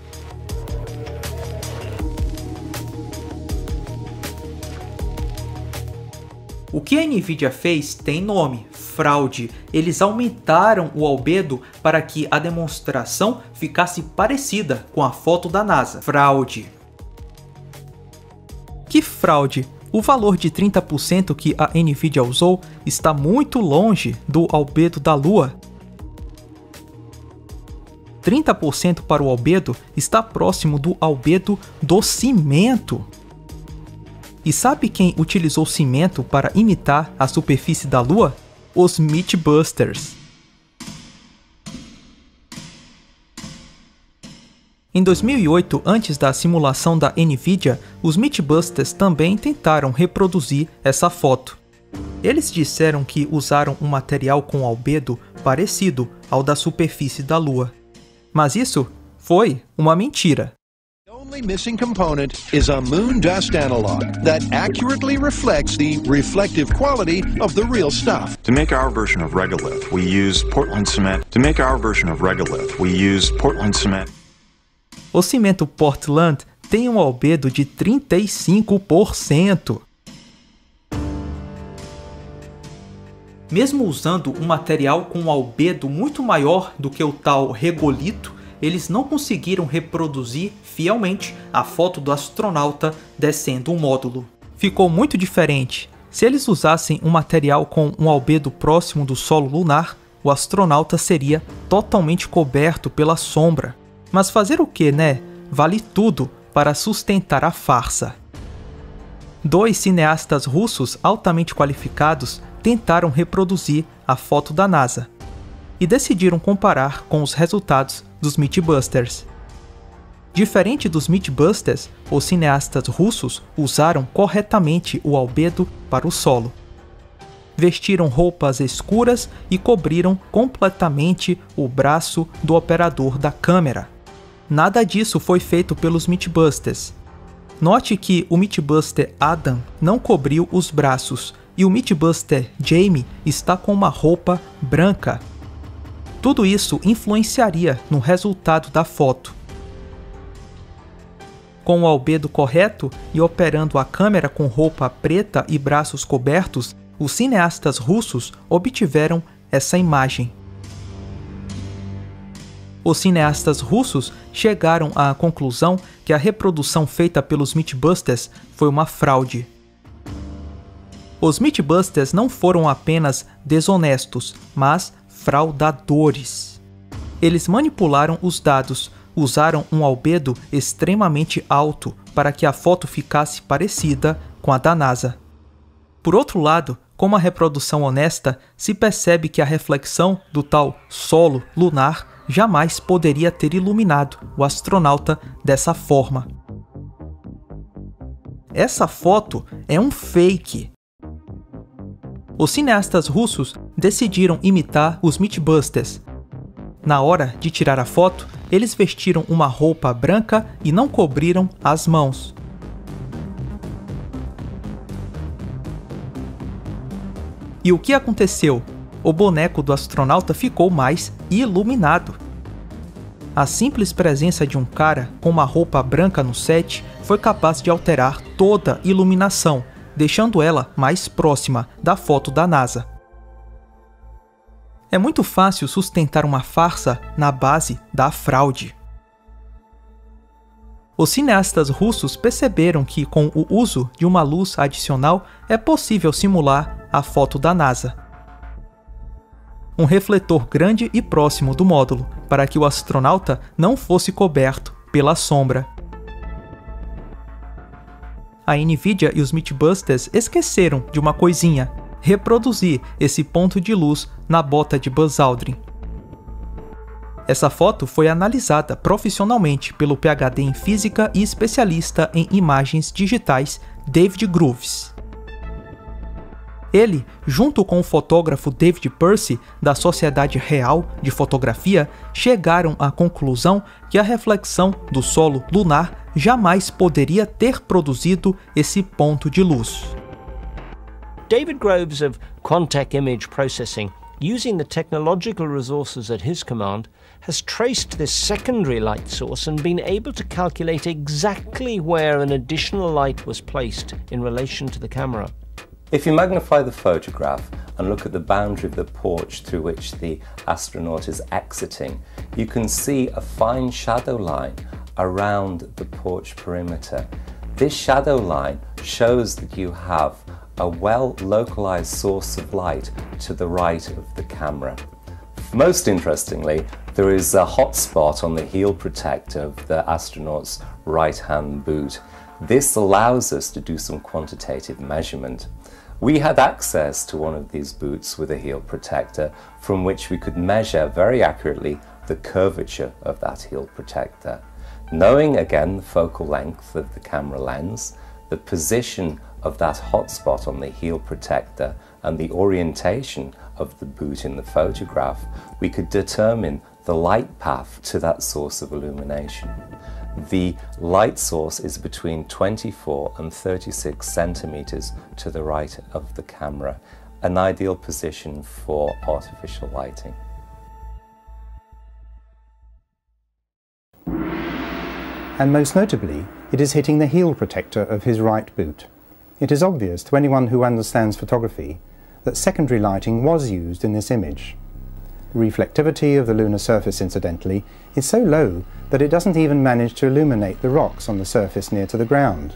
O que a NVIDIA fez tem nome, fraude. Eles aumentaram o albedo para que a demonstração ficasse parecida com a foto da NASA. Fraude. Que fraude? O valor de 30% que a NVIDIA usou está muito longe do albedo da Lua. 30% para o albedo está próximo do albedo do cimento. E sabe quem utilizou cimento para imitar a superfície da Lua? Os Mythbusters. Em 2008, antes da simulação da NVIDIA, os Mythbusters também tentaram reproduzir essa foto. Eles disseram que usaram um material com albedo parecido ao da superfície da Lua. Mas isso foi uma mentira. The only missing component is a moon dust analog that accurately reflects the reflective quality of the real stuff. To make our version of regolith, we used Portland cement. O cimento Portland tem um albedo de 35%. Mesmo usando um material com um albedo muito maior do que o tal regolito, eles não conseguiram reproduzir fielmente a foto do astronauta descendo o módulo. Ficou muito diferente. Se eles usassem um material com um albedo próximo do solo lunar, o astronauta seria totalmente coberto pela sombra. Mas fazer o que, né? Vale tudo para sustentar a farsa. Dois cineastas russos altamente qualificados tentaram reproduzir a foto da NASA e decidiram comparar com os resultados dos Mythbusters. Diferente dos Mythbusters, os cineastas russos usaram corretamente o albedo para o solo. Vestiram roupas escuras e cobriram completamente o braço do operador da câmera. Nada disso foi feito pelos Mythbusters. Note que o Mythbuster Adam não cobriu os braços e o Mythbuster Jamie está com uma roupa branca. Tudo isso influenciaria no resultado da foto. Com o albedo correto e operando a câmera com roupa preta e braços cobertos, os cineastas russos obtiveram essa imagem. Os cineastas russos chegaram à conclusão que a reprodução feita pelos Mythbusters foi uma fraude. Os Mythbusters não foram apenas desonestos, mas fraudadores. Eles manipularam os dados, usaram um albedo extremamente alto para que a foto ficasse parecida com a da NASA. Por outro lado, com a reprodução honesta, se percebe que a reflexão do tal solo lunar jamais poderia ter iluminado o astronauta dessa forma. Essa foto é um fake. Os cineastas russos decidiram imitar os Mythbusters. Na hora de tirar a foto, eles vestiram uma roupa branca e não cobriram as mãos. E o que aconteceu? O boneco do astronauta ficou mais iluminado. A simples presença de um cara com uma roupa branca no set foi capaz de alterar toda a iluminação, deixando ela mais próxima da foto da NASA. É muito fácil sustentar uma farsa na base da fraude. Os cineastas russos perceberam que, com o uso de uma luz adicional, é possível simular a foto da NASA. Um refletor grande e próximo do módulo, para que o astronauta não fosse coberto pela sombra. A NVIDIA e os Mythbusters esqueceram de uma coisinha: reproduzir esse ponto de luz na bota de Buzz Aldrin. Essa foto foi analisada profissionalmente pelo PhD em Física e especialista em imagens digitais David Groves. Ele, junto com o fotógrafo David Percy, da Sociedade Real de Fotografia, chegaram à conclusão que a reflexão do solo lunar jamais poderia ter produzido esse ponto de luz. David Groves of Quantec Image Processing, using the technological resources at his command, has traced this secondary light source and been able to calculate exactly where an additional light was placed in relation to the camera. If you magnify the photograph and look at the boundary of the porch through which the astronaut is exiting, you can see a fine shadow line around the porch perimeter. This shadow line shows that you have a well-localized source of light to the right of the camera. Most interestingly, there is a hot spot on the heel protector of the astronaut's right-hand boot. This allows us to do some quantitative measurement. We had access to one of these boots with a heel protector from which we could measure very accurately the curvature of that heel protector. Knowing again the focal length of the camera lens, the position of that hotspot on the heel protector and the orientation of the boot in the photograph, we could determine the light path to that source of illumination. The light source is between 24 and 36 centimeters to the right of the camera, an ideal position for artificial lighting. And most notably, it is hitting the heel protector of his right boot. It is obvious to anyone who understands photography that secondary lighting was used in this image. The reflectivity of the lunar surface, incidentally, is so low that it doesn't even manage to illuminate the rocks on the surface near to the ground.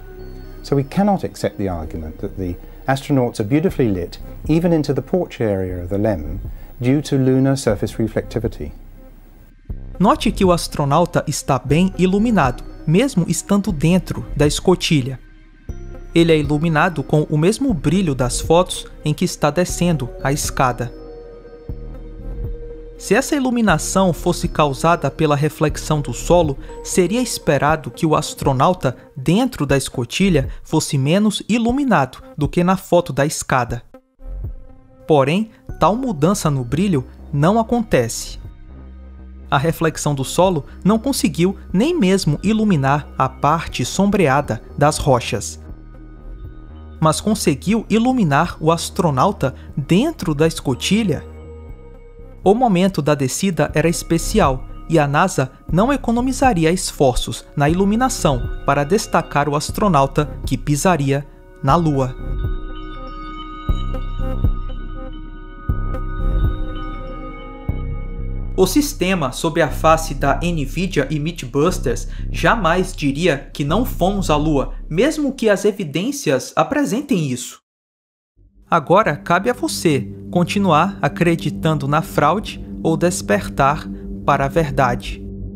So we cannot accept the argument that the astronauts are beautifully lit even into the porch area of the LEM due to lunar surface reflectivity. Note que o astronauta está bem iluminado, mesmo estando dentro da escotilha. Ele é iluminado com o mesmo brilho das fotos em que está descendo a escada. Se essa iluminação fosse causada pela reflexão do solo, seria esperado que o astronauta dentro da escotilha fosse menos iluminado do que na foto da escada. Porém, tal mudança no brilho não acontece. A reflexão do solo não conseguiu nem mesmo iluminar a parte sombreada das rochas. mas conseguiu iluminar o astronauta dentro da escotilha? O momento da descida era especial e a NASA não economizaria esforços na iluminação para destacar o astronauta que pisaria na Lua. O sistema sob a face da NVIDIA e Mythbusters jamais diria que não fomos à Lua, mesmo que as evidências apresentem isso. Agora cabe a você continuar acreditando na fraude ou despertar para a verdade.